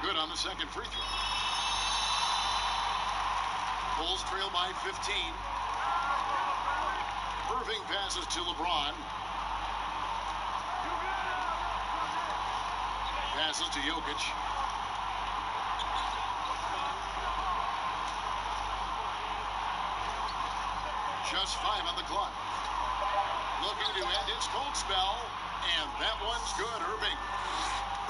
Good on the second free throw. Bulls trail by 15. Irving passes to LeBron. Passes to Jokic. Just 5 on the clock. Looking to end its cold spell, and that one's good.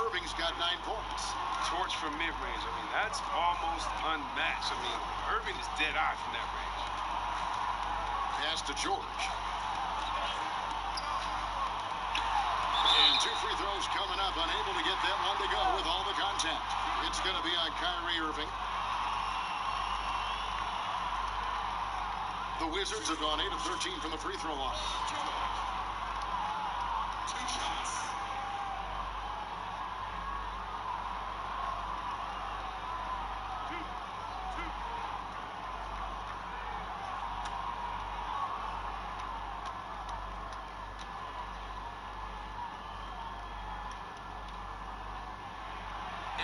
Irving's got 9 points. Torch from mid-range. I mean, that's almost unmatched. I mean, Irving is dead-eye from that range. Pass to George. And 2 free throws coming up. Unable to get that one to go with all the contact. It's going to be on Kyrie Irving. The Wizards have gone 8 of 13 from the free throw line. 2 shots.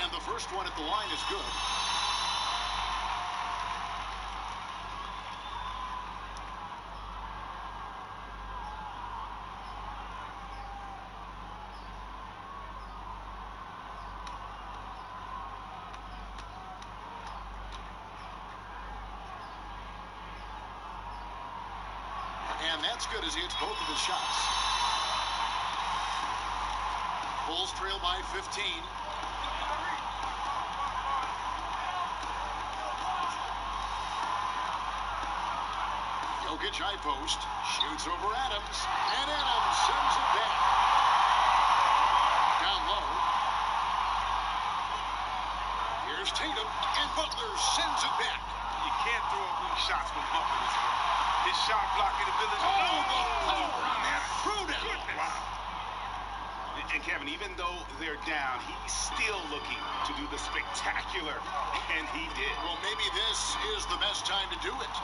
And the first one at the line is good. And that's good as he hits both of his shots. Bulls trail by 15. Jokic high post, shoots over Adams, and Adams sends it back. Down low. Here's Tatum, and Butler sends it back. You can't throw up weak shots when Butler is around. His shot blocking ability. Oh, the power on that threw down. Wow. And Kevin, even though they're down, he's still looking to do the spectacular, and he did. Well, maybe this is the best time to do it.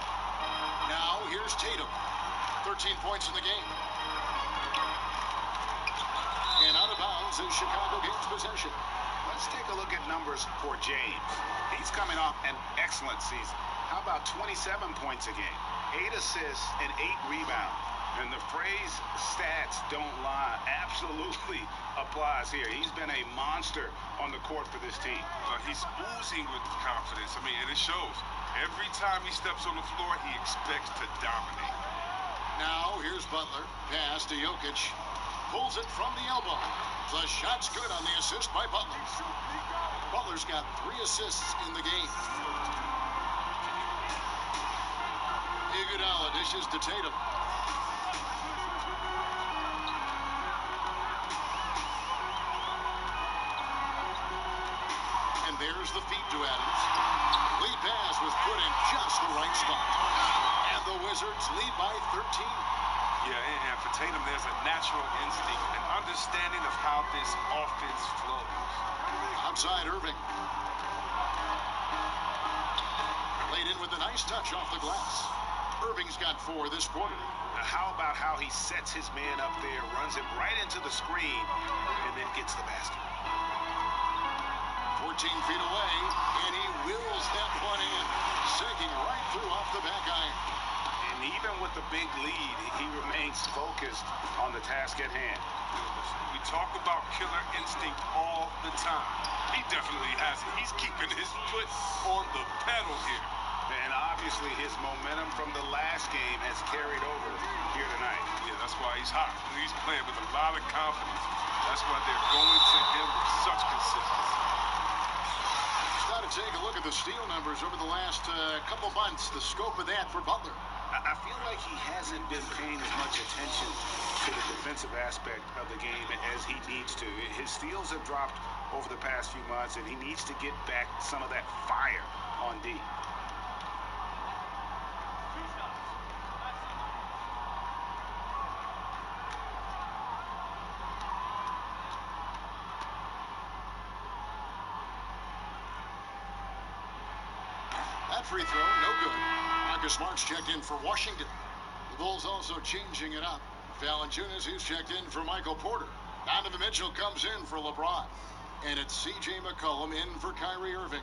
Now, here's Tatum. 13 points in the game. And out of bounds is Chicago gains possession. Let's take a look at numbers for James. He's coming off an excellent season. How about 27 points a game, 8 assists, and 8 rebounds? And the phrase stats don't lie absolutely applies here. He's been a monster on the court for this team. He's oozing with confidence. I mean, and it shows. Every time he steps on the floor, he expects to dominate. Now, here's Butler. Pass to Jokic. Pulls it from the elbow. The shot's good on the assist by Butler. Butler's got 3 assists in the game. Iguodala dishes to Tatum. And there's the feed to Adams. Lead pass was put in just the right spot. And the Wizards lead by 13. Yeah, and for Tatum, there's a natural instinct, an understanding of how this offense flows. Outside Irving. Laid in with a nice touch off the glass. Irving's got 4 this quarter. How about how he sets his man up there, runs him right into the screen, and then gets the basket. 14 feet away, and he wills that one in, sinking right through off the back iron. And even with the big lead, he remains focused on the task at hand. We talk about killer instinct all the time. He definitely has it. He's keeping his foot on the pedal here. And obviously his momentum from the last game has carried over here tonight. Yeah, that's why he's hot. He's playing with a lot of confidence. That's why they're going to him with such consistency. Got to take a look at the steal numbers over the last couple months. The scope of that for Butler. I feel like he hasn't been paying as much attention to the defensive aspect of the game as he needs to. His steals have dropped over the past few months, and he needs to get back some of that fire on D. That free throw, no good. Marcus Smart's checked in for Washington. The Bulls also changing it up. Valanciunas, who's checked in for Michael Porter. Donovan Mitchell comes in for LeBron. And it's C.J. McCollum in for Kyrie Irving.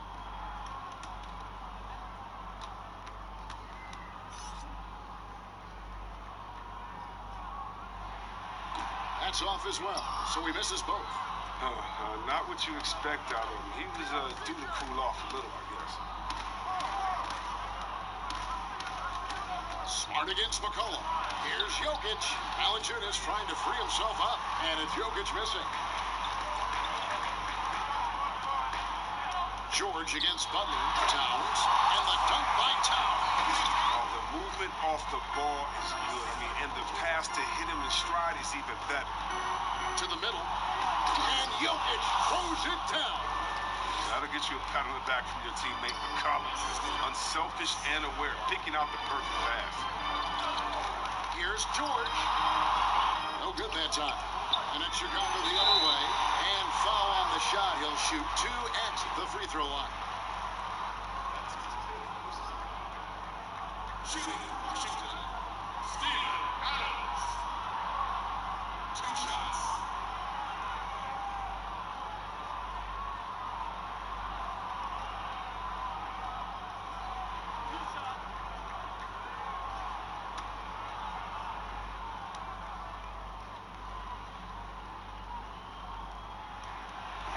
That's off as well, so he misses both. Not what you expect out of him. He was due to cool off a little, I guess. Smart against McCollum. Here's Jokic. Valanciunas trying to free himself up, and it's Jokic missing. George against Butler. Towns, and the dunk by Towns. The movement off the ball is good. I mean, and the pass to hit him in stride is even better. To the middle, and Jokic throws it down. That'll get you a pat on the back from your teammate McCollum. Unselfish and aware, picking out the perfect pass. Here's George. No good that time. And it's Chicago the other way. And foul on the shot. He'll shoot 2 at the free throw line. Washington. Steven Adams. 2 shots.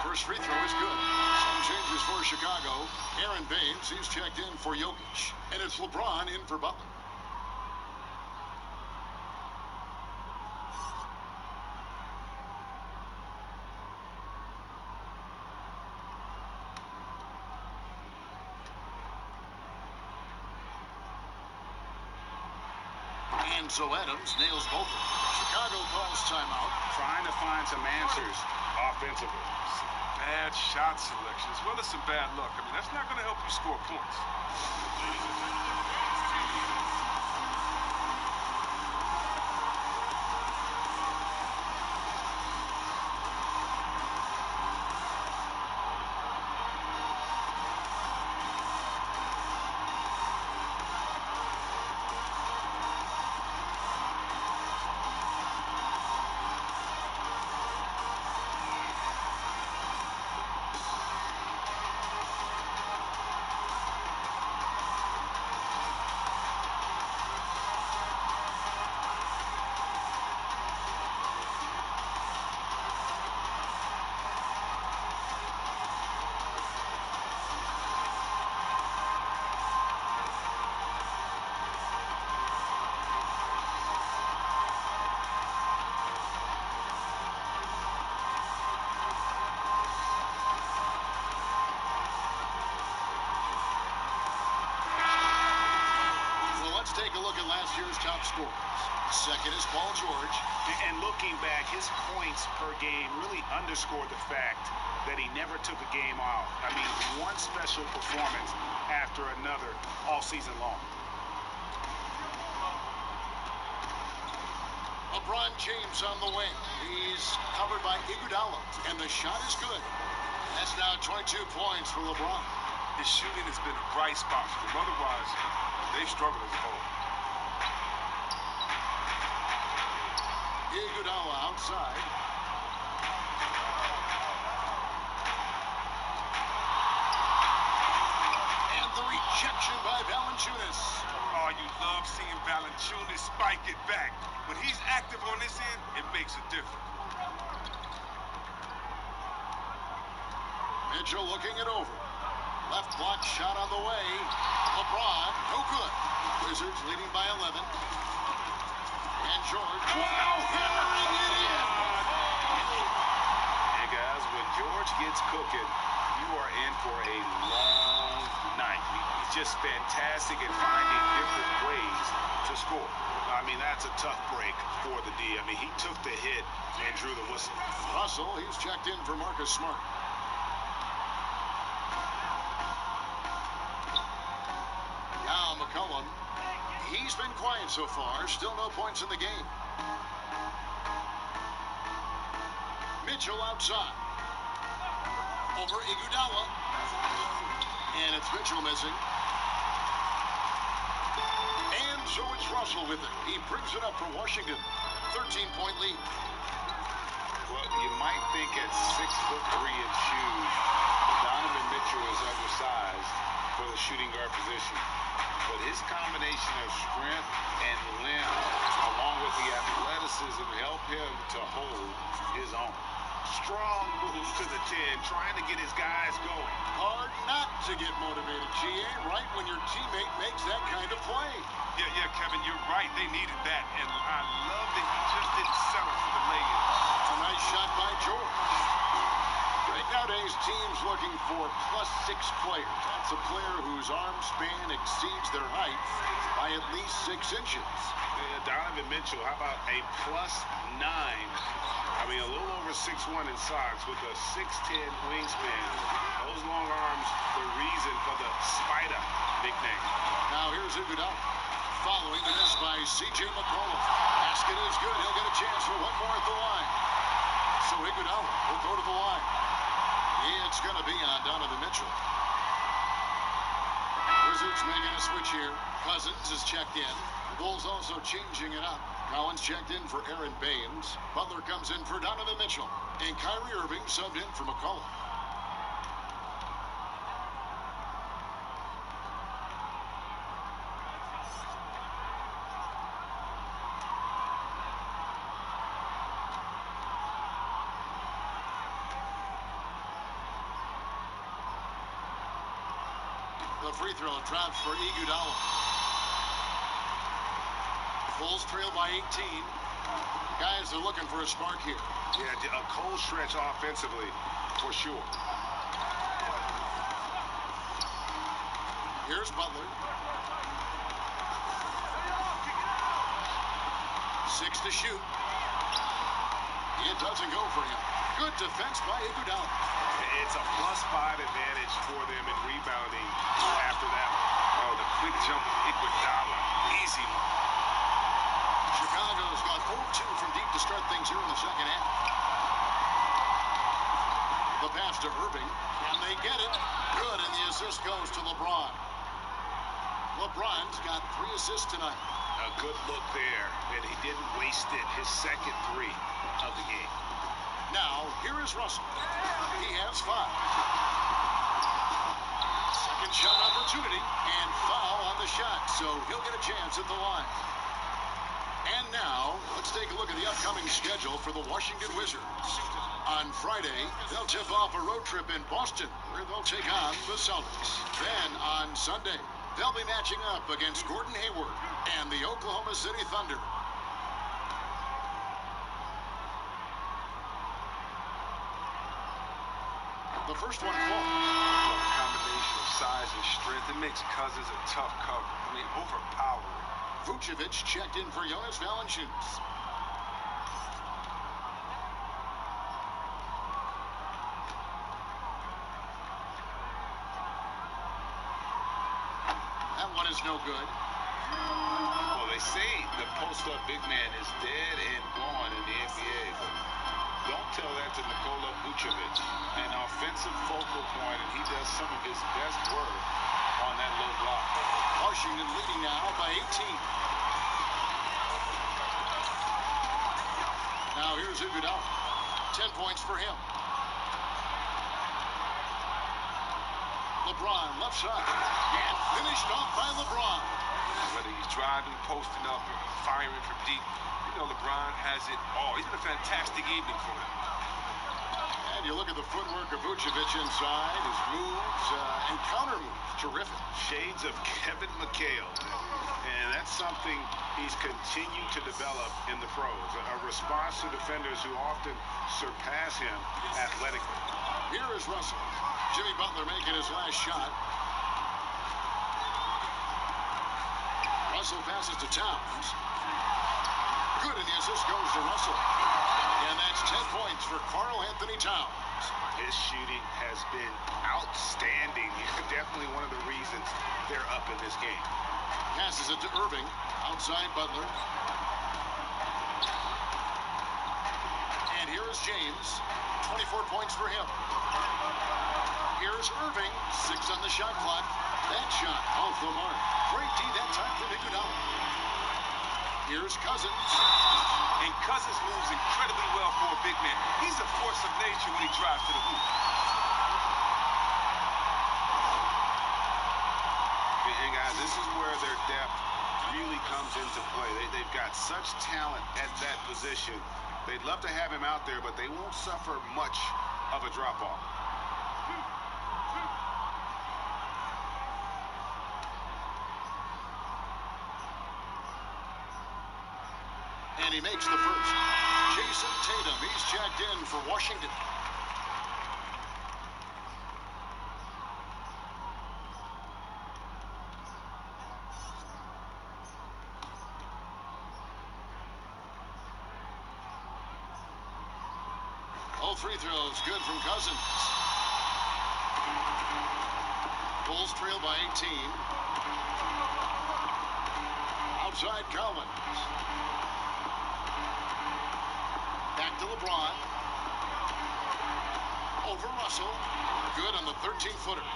First free throw is good. Some changes for Chicago. Aaron Baines, he's checked in for Jokic. And it's LeBron in for Butler. And so Adams nails both of them. Chicago calls timeout. Trying to find some answers offensively. Bad shot selection as well as some bad luck. I mean, that's not going to help you score points. Take a look at last year's top scorers. Second is Paul George. And looking back, his points per game really underscored the fact that he never took a game off. I mean, one special performance after another all season long. LeBron James on the wing. He's covered by Iguodala, and the shot is good. That's now 22 points for LeBron. His shooting has been a bright spot for them. Otherwise, they struggle as a whole. Iguodala outside. And the rejection by Valanciunas. Oh, you love seeing Valanciunas spike it back. When he's active on this end, it makes a difference. Mitchell looking it over. Left block shot on the way. LeBron, no good. Wizards leading by 11. And George, wow, hammering it in. And guys, when George gets cooking, you are in for a long night. He's just fantastic at finding different ways to score. I mean, that's a tough break for the D. I mean, he took the hit and drew the whistle. Russell, he's checked in for Marcus Smart. Now McCollum, he's been quiet so far. Still no points in the game. Mitchell outside. Over Iguodala. And it's Mitchell missing. And so it's Russell with it. He brings it up for Washington. 13-point lead. Well, you might think at 6'3" in shoes, Donovan Mitchell is undersized for the shooting guard position. But his combination of strength and length, along with the athleticism, help him to hold his own. Strong moves to the 10, trying to get his guys going. Hard not to get motivated, GA, right when your teammate makes that kind of play. Yeah, Kevin, you're right. They needed that. And I love that he just didn't settle for the lay-in. A nice shot by George. Right nowadays, teams looking for +6 players. That's a player whose arm span exceeds their height by at least 6 inches. Donovan Mitchell, how about a +9? I mean, a little over 6'1" in socks with a 6'10" wingspan. Those long arms, the reason for the Spider nickname. Now here's Iguodala. Following the miss by C.J. McCollum. Basket is good. He'll get a chance for one more at the line. So Iguodala will go to the line. It's going to be on Donovan Mitchell. Wizards making a switch here. Cousins is checked in. The Bulls also changing it up. Collins checked in for Aaron Baines. Butler comes in for Donovan Mitchell. And Kyrie Irving subbed in for McCollum. The free throw drops for Iguodala. Bulls trail by 18. Guys are looking for a spark here. Yeah, a cold stretch offensively, for sure. Here's Butler. 6 to shoot. It doesn't go for him. Good defense by Iguodala. It's a +5 advantage for them in rebounding after that one. Oh, the quick jump of Iguodala. Easy one. Chicago's got 0-2 from deep to start things here in the second half. The pass to Irving, and they get it. Good, and the assist goes to LeBron. LeBron's got 3 assists tonight. A good look there, and he didn't waste it. His second 3 of the game. Now, here is Russell. He has 5. Second shot opportunity, and foul on the shot, so he'll get a chance at the line. And now, let's take a look at the upcoming schedule for the Washington Wizards. On Friday, they'll tip off a road trip in Boston, where they'll take on the Celtics. Then, on Sunday, they'll be matching up against Gordon Hayward and the Oklahoma City Thunder. The first one falls. A combination of size and strength. It makes Cousins a tough cover. I mean, overpowering. Vucevic checked in for Jonas Valanciunas. That one is no good. Well, they say the post-up big man is dead and gone in the NBA, but don't tell that to Nikola Vucevic, an offensive focal point, and he does some of his best work on that low block. Washington leading now by 18. Now here's Iguodala. 10 points for him. LeBron, left side. And finished off by LeBron. Whether he's driving, posting up, firing from deep, you know LeBron has it all. He's been a fantastic evening for him. And you look at the footwork of Vucevic inside, his moves and counter moves, terrific. Shades of Kevin McHale. And that's something he's continued to develop in the pros. A response to defenders who often surpass him athletically. Here is Russell. Jimmy Butler making his last shot. Russell passes to Towns. Good, and the assist goes to Russell. And that's 10 points for Karl Anthony Towns. His shooting has been outstanding. Definitely one of the reasons they're up in this game. Passes it to Irving. Outside Butler. And here is James. 24 points for him. Here's Irving. 6 on the shot clock. That shot off the mark. Great D that time from Iguodala. Here's Cousins. And Cousins moves incredibly well for a big man. He's a force of nature when he drives to the hoop. And guys, this is where their depth really comes into play. They've got such talent at that position. They'd love to have him out there, but they won't suffer much of a drop-off. And he makes the first. Jason Tatum, he's checked in for Washington. All free throws good from Cousins. Bulls trail by 18. Outside Collins. Back to LeBron. Over Russell. Good on the 13-footer.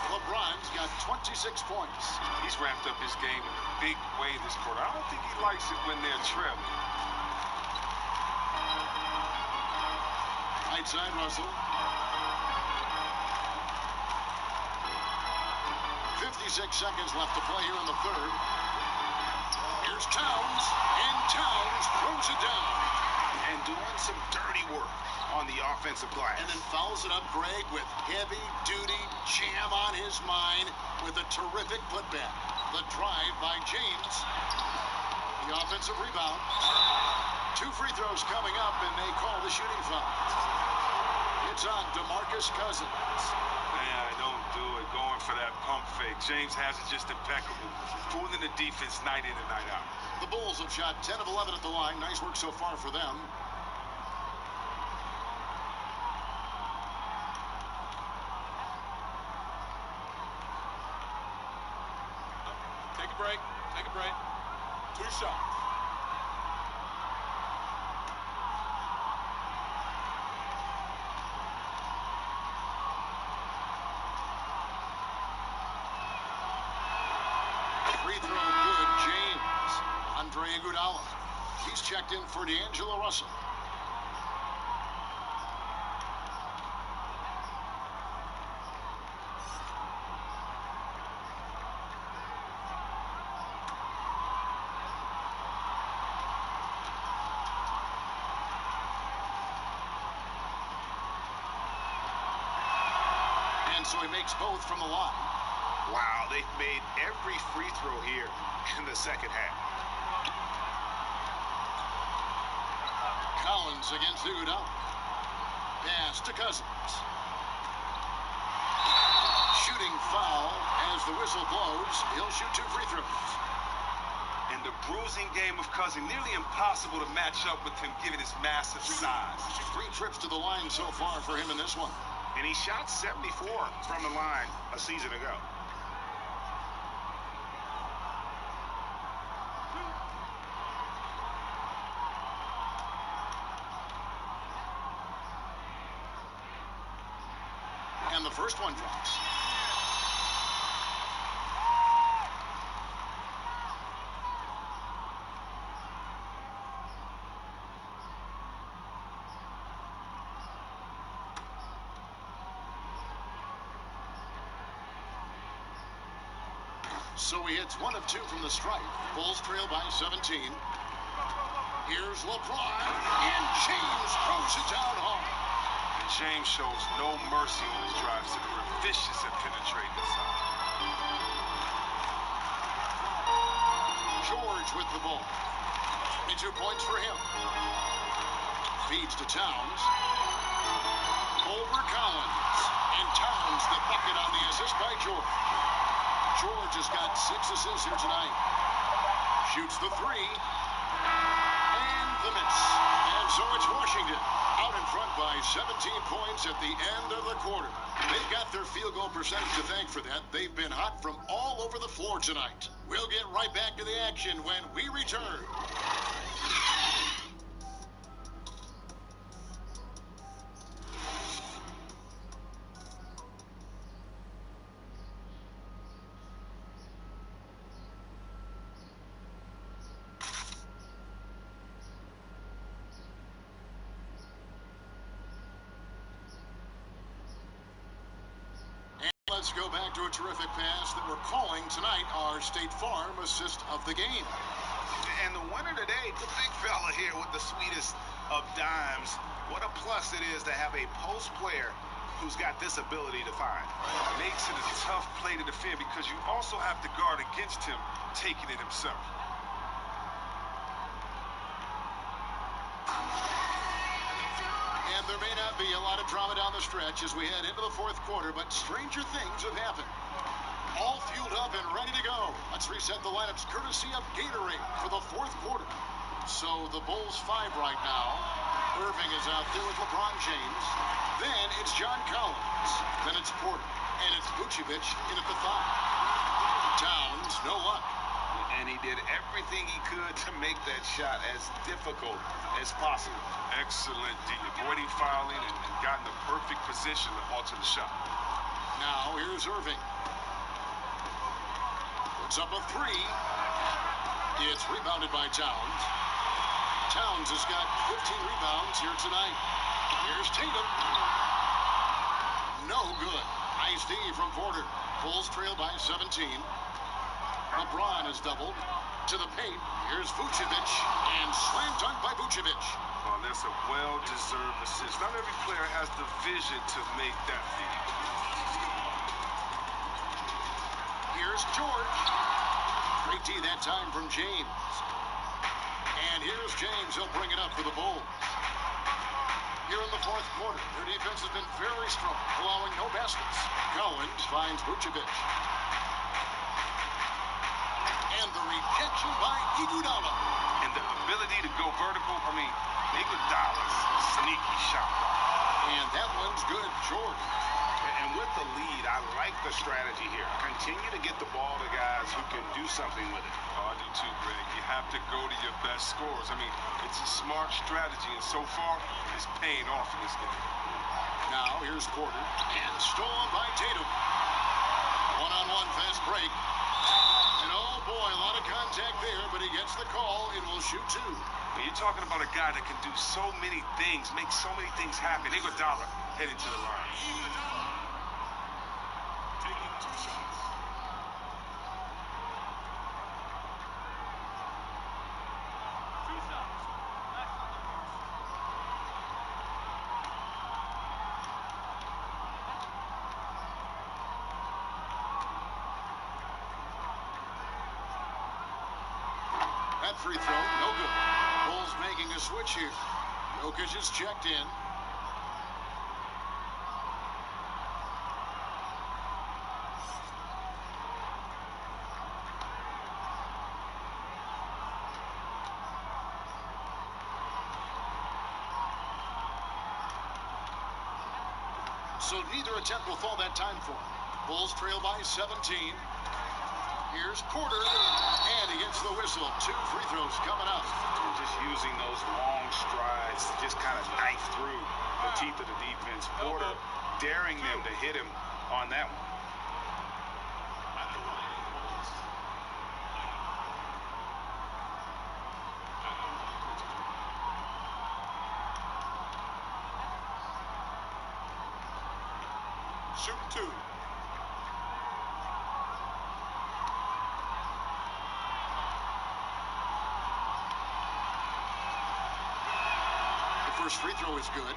LeBron's got 26 points. He's ramped up his game in a big way this quarter. I don't think he likes it when they're trailing. Right side Russell. 56 seconds left to play here in the third. Here's Towns. And Towns throws it down. And doing some dirty work on the offensive glass. And then fouls it up, Greg, with heavy-duty jam on his mind with a terrific putback. The drive by James. The offensive rebound. 2 free throws coming up, and they call the shooting foul. It's on DeMarcus Cousins. Man, don't do it. Going for that pump fake. James has it just impeccable. Fooling the defense night in and night out. The Bulls have shot 10 of 11 at the line. Nice work so far for them. Take a break. Take a break. 2 shots. Free throw good, James. Andre Iguodala. He's checked in for D'Angelo Russell. And so he makes both from the line. Wow, they've made every free throw here in the second half. Collins against Iguodala. Pass to Cousins. Shooting foul as the whistle blows. He'll shoot 2 free throws. And the bruising game of Cousins, nearly impossible to match up with him given his massive size. 3 trips to the line so far for him in this one. And he shot 74 from the line a season ago. And the first one drops. So he hits 1 of 2 from the stripe. Bulls trail by 17. Here's LeBron, and James throws it down hard. And James shows no mercy on his drives to the rim. Vicious at penetrating inside. George with the ball. 22 points for him. Feeds to Towns. Over Collins. And Towns the bucket on the assist by George. George has got 6 assists here tonight. Shoots the 3. And the miss. And so it's Washington out in front by 17 points at the end of the quarter. They got their field goal percentage to thank for that. They've been hot from all over the floor tonight. We'll get right back to the action when we return. Let's go back to a terrific pass that we're calling tonight our State Farm assist of the game. And the winner today, the big fella here with the sweetest of dimes. What a plus it is to have a post player who's got this ability to find. Makes it a tough play to defend because you also have to guard against him taking it himself. And there may not be a lot of drama down the stretch as we head into the fourth quarter, but stranger things have happened. All fueled up and ready to go. Let's reset the lineups courtesy of Gatorade for the fourth quarter. So the Bulls 5 right now. Irving is out there with LeBron James. Then it's John Collins. Then it's Porter. And it's Vucevic in at the 5. Towns, no luck. And he did everything he could to make that shot as difficult as possible. Excellent D, avoiding fouling and got in the perfect position to alter the shot. Now here's Irving. Puts up a 3. It's rebounded by Towns. Towns has got 15 rebounds here tonight. Here's Tatum. No good. Nice D from Porter. Bulls trail by 17. LeBron is doubled to the paint. Here's Vucevic, and slam dunk by Vucevic. Oh, that's a well-deserved assist. Not every player has the vision to make that feed. Here's George. Great D that time from James. And here's James. He'll bring it up for the Bulls. Here in the fourth quarter, their defense has been very strong, allowing no baskets. Collins finds Vucevic. And the rejection by Iguodala. And the ability to go vertical, Iguodala's sneaky shot. And that one's good, George. And with the lead, I like the strategy here. Continue to get the ball to guys who can do something with it. Oh, I do too, Greg. You have to go to your best scorers. It's a smart strategy, and so far, it's paying off in this game. Now, here's Porter. And stolen by Tatum. One-on-one fast break. And oh boy, a lot of contact there, but he gets the call and will shoot 2. You're talking about a guy that can do so many things, make so many things happen. Iguodala heading to the line. Taking 2 shots. That free throw, no good. Bulls making a switch here. Jokic is checked in. So neither attempt will fall that time for him. Bulls trail by 17. Here's Porter, and he gets the whistle. 2 free throws coming up. Just using those long strides to just kind of knife through the teeth of the defense. Porter daring them to hit him on that one. Shoot 2. The first free throw is good.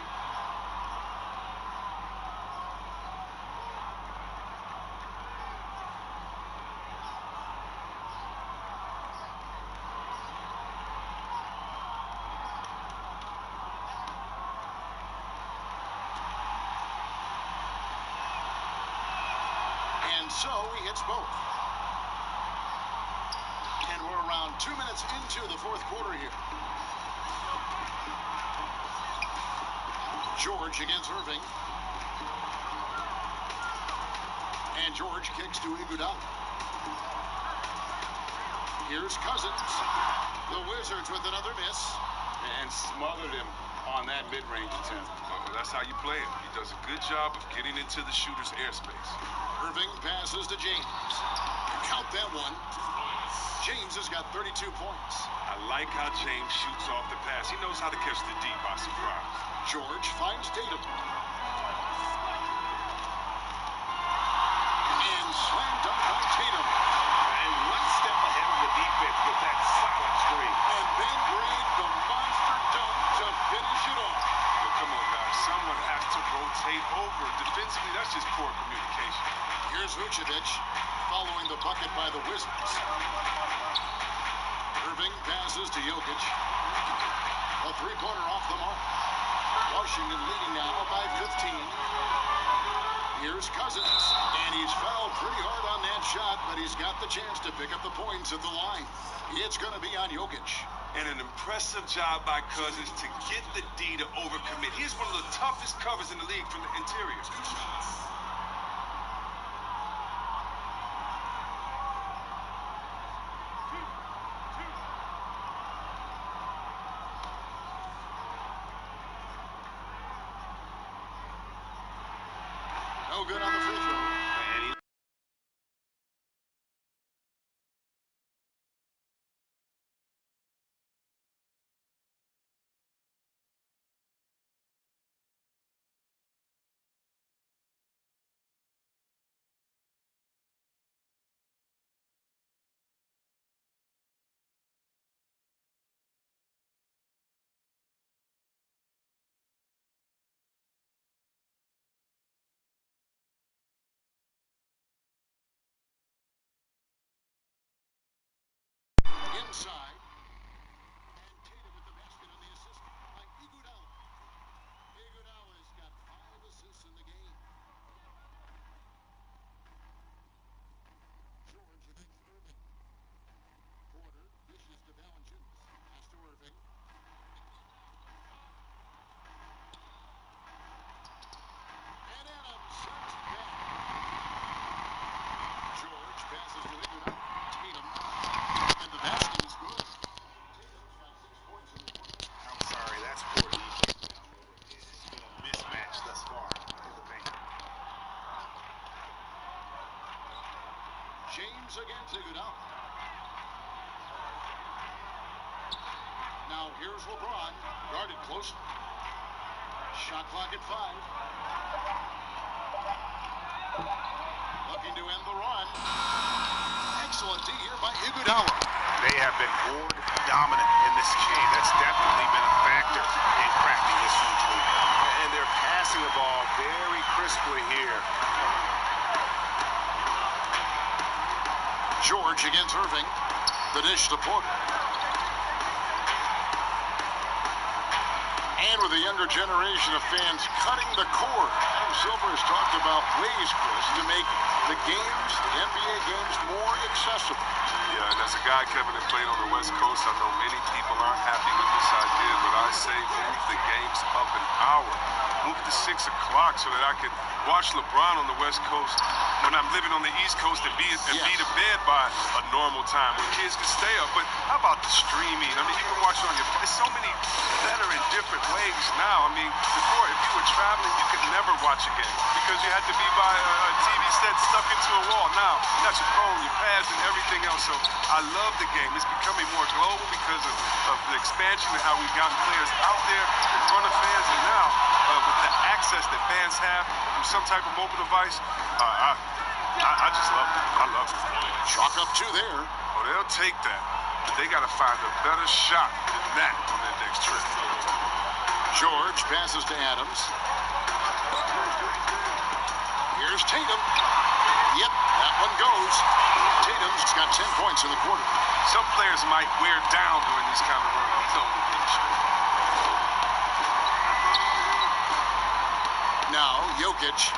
And so he hits both. And we're around 2 minutes into the fourth quarter here. George against Irving. And George kicks to Iguodala. Here's Cousins. The Wizards with another miss. And smothered him on that mid-range attempt. Well, that's how you play him. He does a good job of getting into the shooter's airspace. Irving passes to James. Count that one. James has got 32 points. I like how James shoots off the pass. He knows how to catch the D by surprise. George finds Tatum. And slam dunk by Tatum. And one step ahead of the defense with that solid screen. And Ben Grade, the monster dunk to finish it off. But come on, guys. Someone has to rotate over. Defensively, that's just poor communication. Here's Vucevic following the bucket by the Wizards. Irving passes to Jokic. A three-pointer off the mark. Washington leading now by 15. Here's Cousins. And he's fouled pretty hard on that shot, but he's got the chance to pick up the points at the line. It's going to be on Jokic. And an impressive job by Cousins to get the D to overcommit. He's one of the toughest covers in the league from the interior. No good on the free throw. Inside. And Tatum with the basket on the assist by Iguodala. Iguodala's got 5 assists in the game. George against Irving. Porter dishes to Valanciunas. Pass to Irving. And Adams sends it back. George passes to Iguodala. Tatum. And the basket is good. Tatum's got 6 points in the quarter. I'm sorry, that's poor defense. It's been a mismatch thus far in the paint. James against Iguodala. Now here's LeBron, guarded closely. Shot clock at 5. Looking to end the run. Excellent D here by Iguodala. They have been board dominant in this game. That's definitely been a factor in cracking this huge lead. And they're passing the ball very crisply here. George against Irving. The dish to Porter. And with a younger generation of fans cutting the cord, Adam Silver has talked about ways, Chris, to make the games, the NBA games, more accessible. Yeah, and as a guy, Kevin, that played on the West Coast, I know many people aren't happy with this idea, but I I say move the games up an hour. Move it to 6 o'clock so that I can watch LeBron on the West Coast when I'm living on the East Coast and be to bed by a normal time when kids can stay up. But how about the streaming? I mean, you can watch it on your phone. There's so many better and different ways now. I mean, before, if you were traveling, you could never watch a game because you had to be by a TV set stuck into a wall. Now, you got your phone, your pads, and everything else. So I love the game. It's becoming more global because of the expansion and how we've gotten players out there in front of fans. And now, with the access that fans have from some type of mobile device, I just love it. I love it. Chalk up 2 there. Oh, they'll take that. But they got to find a better shot than that on their next trip. George passes to Adams. Here's Tatum. Yep, that one goes. Tatum's got 10 points in the quarter. Some players might wear down during these kind of runs. He's only big shot. Now, Jokic.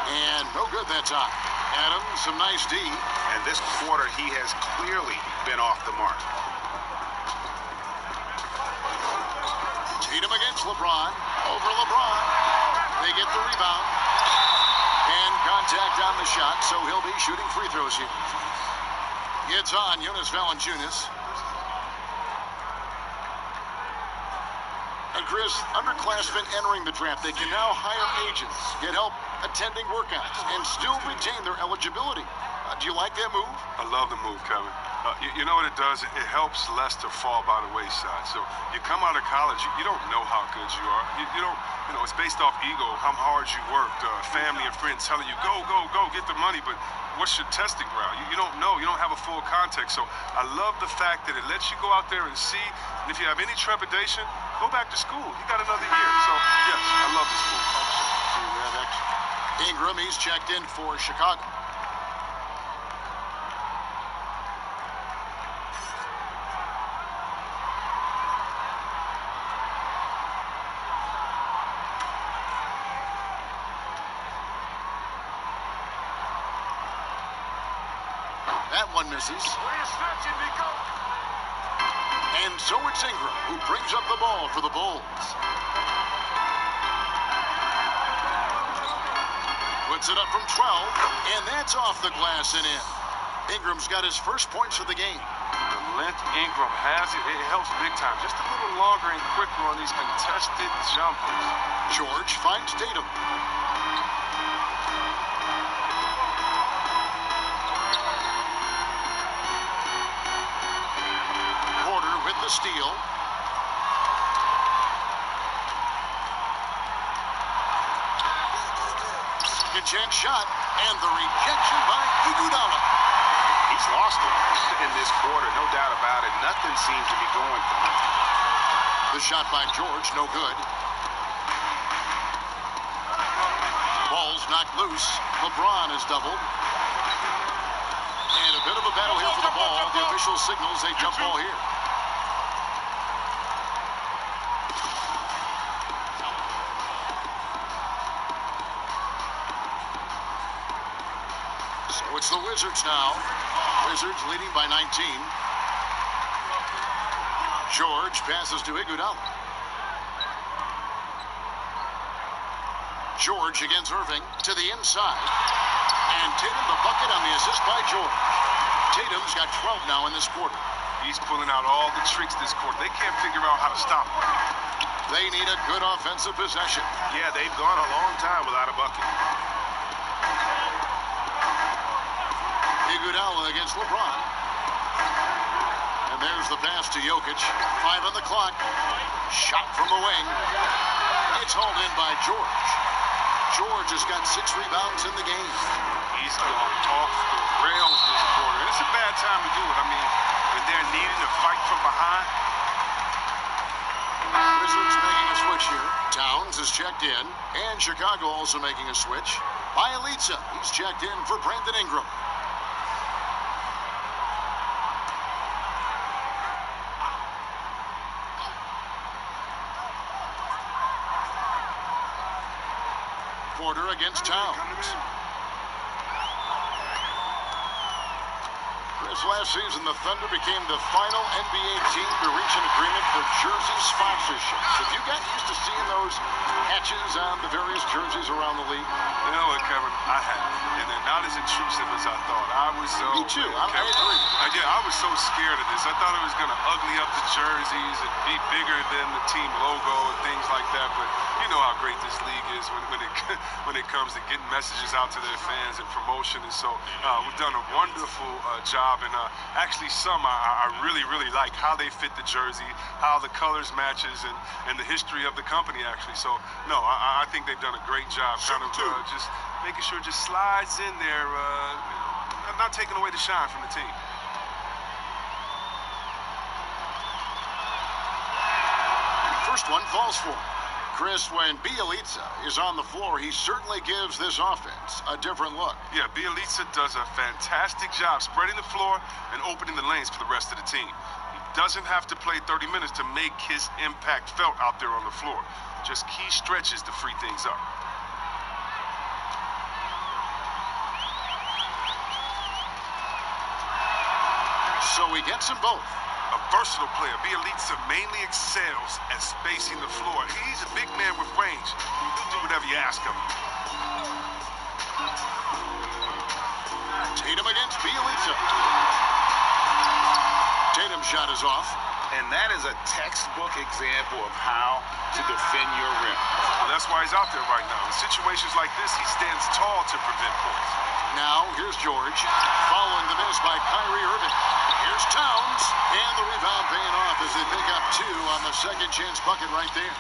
And no good that time. Adams, some nice D. And this quarter, he has clearly been off the mark. Tatum against LeBron. Over LeBron. They get the rebound. And contact on the shot, so he'll be shooting free throws here. It's on Jonas Valanciunas. And Chris, underclassmen entering the draft, they can now hire agents, get help attending workouts, and still retain their eligibility. Do you like that move? I love the move, Kevin. You know what it does? It helps Lester fall by the wayside. So you come out of college, you don't know how good you are. You don't, it's based off ego, how hard you worked, family and friends telling you, go, get the money, but what's your testing ground? You don't know. You don't have a full context. So I love the fact that it lets you go out there and see, and if you have any trepidation, go back to school. You got another year. So, yes, I love this move. Ingram, he's checked in for Chicago. That one misses. And so it's Ingram who brings up the ball for the Bulls. Puts it up from 12, and that's off the glass and in. Ingram's got his first points of the game. The length Ingram has, it helps big time. Just a little longer and quicker on these contested jumpers. George finds Tatum. Porter with the steal. Chance shot, and the rejection by Iguodala. He's lost it in this quarter, no doubt about it. Nothing seems to be going for him. The shot by George, no good. Ball's knocked loose. LeBron is doubled. And a bit of a battle here for the ball. The official signals a jump ball here. It's the Wizards now. Wizards leading by 19. George passes to Iguodala. George against Irving to the inside. And Tatum the bucket on the assist by George. Tatum's got 12 now in this quarter. He's pulling out all the tricks this quarter. They can't figure out how to stop him. They need a good offensive possession. Yeah, they've gone a long time without a bucket. Iguodala against LeBron. And there's the pass to Jokic. 5 on the clock. Shot from the wing. It's hauled in by George. George has got 6 rebounds in the game. He's gone off the rails this quarter. It's a bad time to do it. I mean, when they're needing to fight from behind. Wizards making a switch here. Towns is checked in. And Chicago also making a switch. Bielitsa, he's checked in for Brandon Ingram. Porter against Towns. This last season, the Thunder became the final NBA team to reach an agreement for jersey sponsorships. Have you gotten used to seeing those patches on the various jerseys around the league? You know what, Kevin? I have. And they're not as intrusive as I thought. I was so... Me too. I agree. Yeah, I was so scared of this. I thought it was going to ugly up the jerseys and be bigger than the team logo and things like that. But you know how great this league is when it comes to getting messages out to their fans and promotion. And so we've done a wonderful job. And actually some I really, really like how they fit the jersey, how the colors matches, and the history of the company, actually. So, no, I think they've done a great job kind of just making sure it just slides in there, not taking away the shine from the team. First one falls for him. Chris, when Bjelica is on the floor, he certainly gives this offense a different look. Yeah, Bjelica does a fantastic job spreading the floor and opening the lanes for the rest of the team. He doesn't have to play 30 minutes to make his impact felt out there on the floor. Just key stretches to free things up. So he gets them both. A versatile player, Bjelica mainly excels at spacing the floor. He's a big man with range. He'll do whatever you ask him. Tatum against Bjelica. Tatum's shot is off. And that is a textbook example of how to defend your rim. Well, that's why he's out there right now. In situations like this, he stands tall to prevent points. Now, here's George, following the miss by Kyrie Irving. Here's Towns, and the rebound paying off as they pick up two on the second chance bucket right there.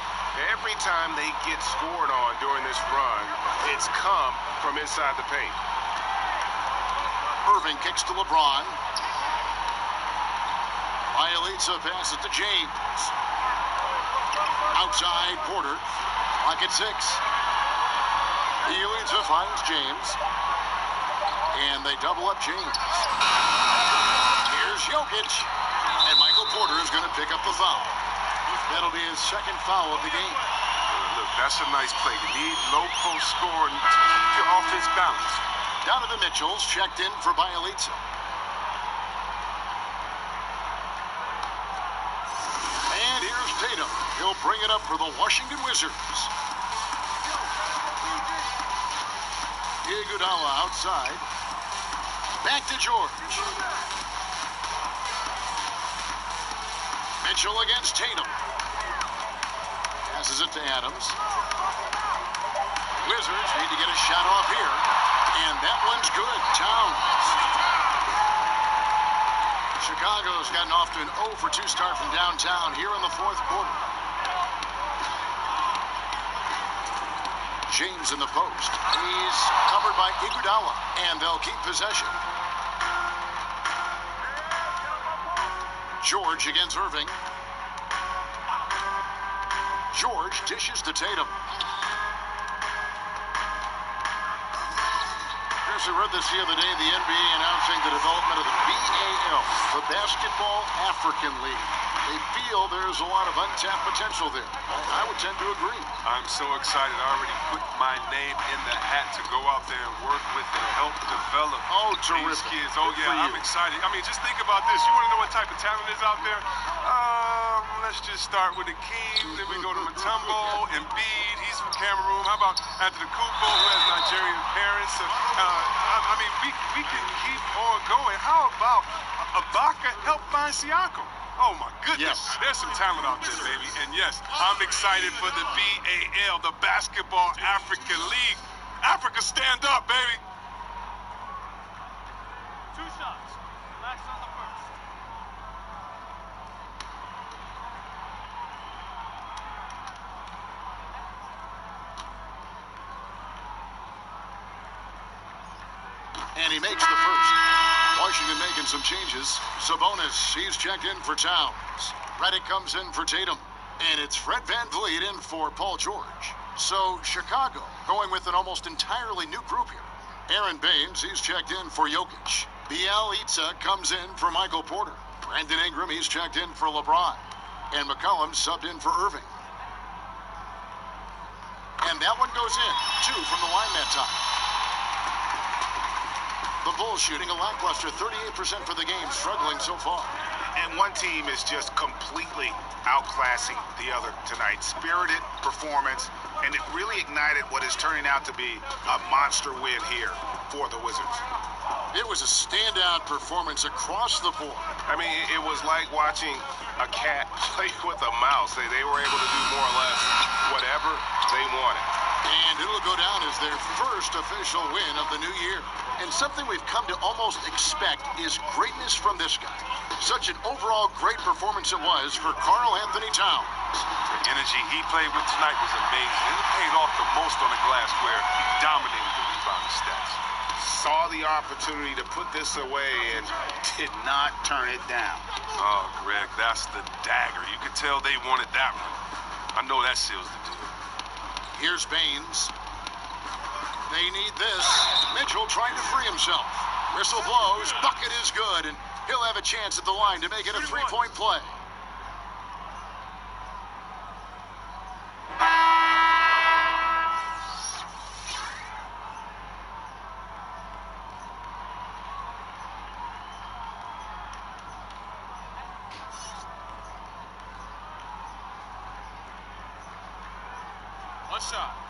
Every time they get scored on during this run, it's come from inside the paint. Irving kicks to LeBron. Bjelica passes to James. Outside, Porter. Clock at 6. Bjelica finds James. And they double up James. Here's Jokic. And Michael Porter is going to pick up the foul. That'll be his second foul of the game. Look, that's a nice play. You need low post score and keep your offense balanced. Donovan Mitchell's checked in for Bjelica. And here's Tatum. He'll bring it up for the Washington Wizards. Iguodala outside. Back to George. Mitchell against Tatum. Passes it to Adams. Wizards need to get a shot off here. And that one's good. Towns. Chicago's gotten off to an 0-for-2 start from downtown here in the fourth quarter. James in the post. He's covered by Iguodala, and they'll keep possession. George against Irving. George dishes to Tatum. Chris, I read this the other day, the NBA announcing the development of the BAL, the Basketball African League. They feel there's a lot of untapped potential there. I would tend to agree. I'm so excited. I already put my name in the hat to go out there and work with and help develop these kids. Oh, yeah, I'm excited. I mean, just think about this. You want to know what type of talent is out there? Let's just start with Akeem. Then we go to Mutombo, Embiid. He's from Cameroon. How about Antetokounmpo, who has Nigerian parents? I mean, we can keep on going. How about Ibaka help find Siakam? Oh, my goodness. Yes. There's some talent out there, baby. And, yes, I'm excited for the BAL, the Basketball African League. Africa, stand up, baby. 2 shots. Relax on the first. And he makes the first. Washington making some changes. Sabonis, he's checked in for Towns. Redick comes in for Tatum. And it's Fred VanVleet in for Paul George. So Chicago going with an almost entirely new group here. Aaron Baines, he's checked in for Jokic. Bjelica comes in for Michael Porter. Brandon Ingram, he's checked in for LeBron. And McCollum subbed in for Irving. And that one goes in. 2 from the line that time. The Bulls shooting a lackluster 38% for the game, struggling so far. And one team is just completely outclassing the other tonight. Spirited performance, and it really ignited what is turning out to be a monster win here for the Wizards. It was a standout performance across the board. I mean, it was like watching a cat play with a mouse. They were able to do more or less whatever they wanted. And it'll go down as their first official win of the new year. And something we've come to almost expect is greatness from this guy. Such an overall great performance it was for Karl Anthony Towns. The energy he played with tonight was amazing. And it paid off the most on the glass where he dominated the rebounding stats. Saw the opportunity to put this away and did not turn it down. Oh, Greg, that's the dagger. You could tell they wanted that one. I know that seals the deal. Here's Baines. They need this. Mitchell trying to free himself. Whistle blows. Bucket is good, and he'll have a chance at the line to make it a three-point play. One shot.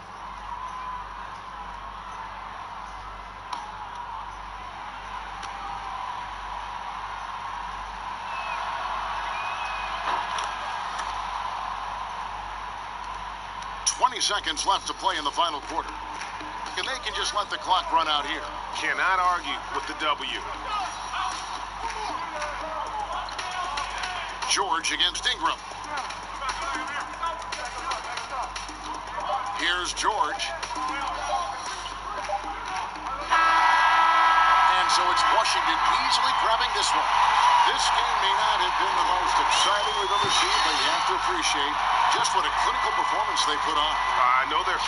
Seconds left to play in the final quarter. And they can just let the clock run out here. Cannot argue with the W. George against Ingram. Here's George. And so it's Washington easily grabbing this one. This game may not have been the most exciting we've ever seen, but you have to appreciate just what a clinical performance they put on. I know they're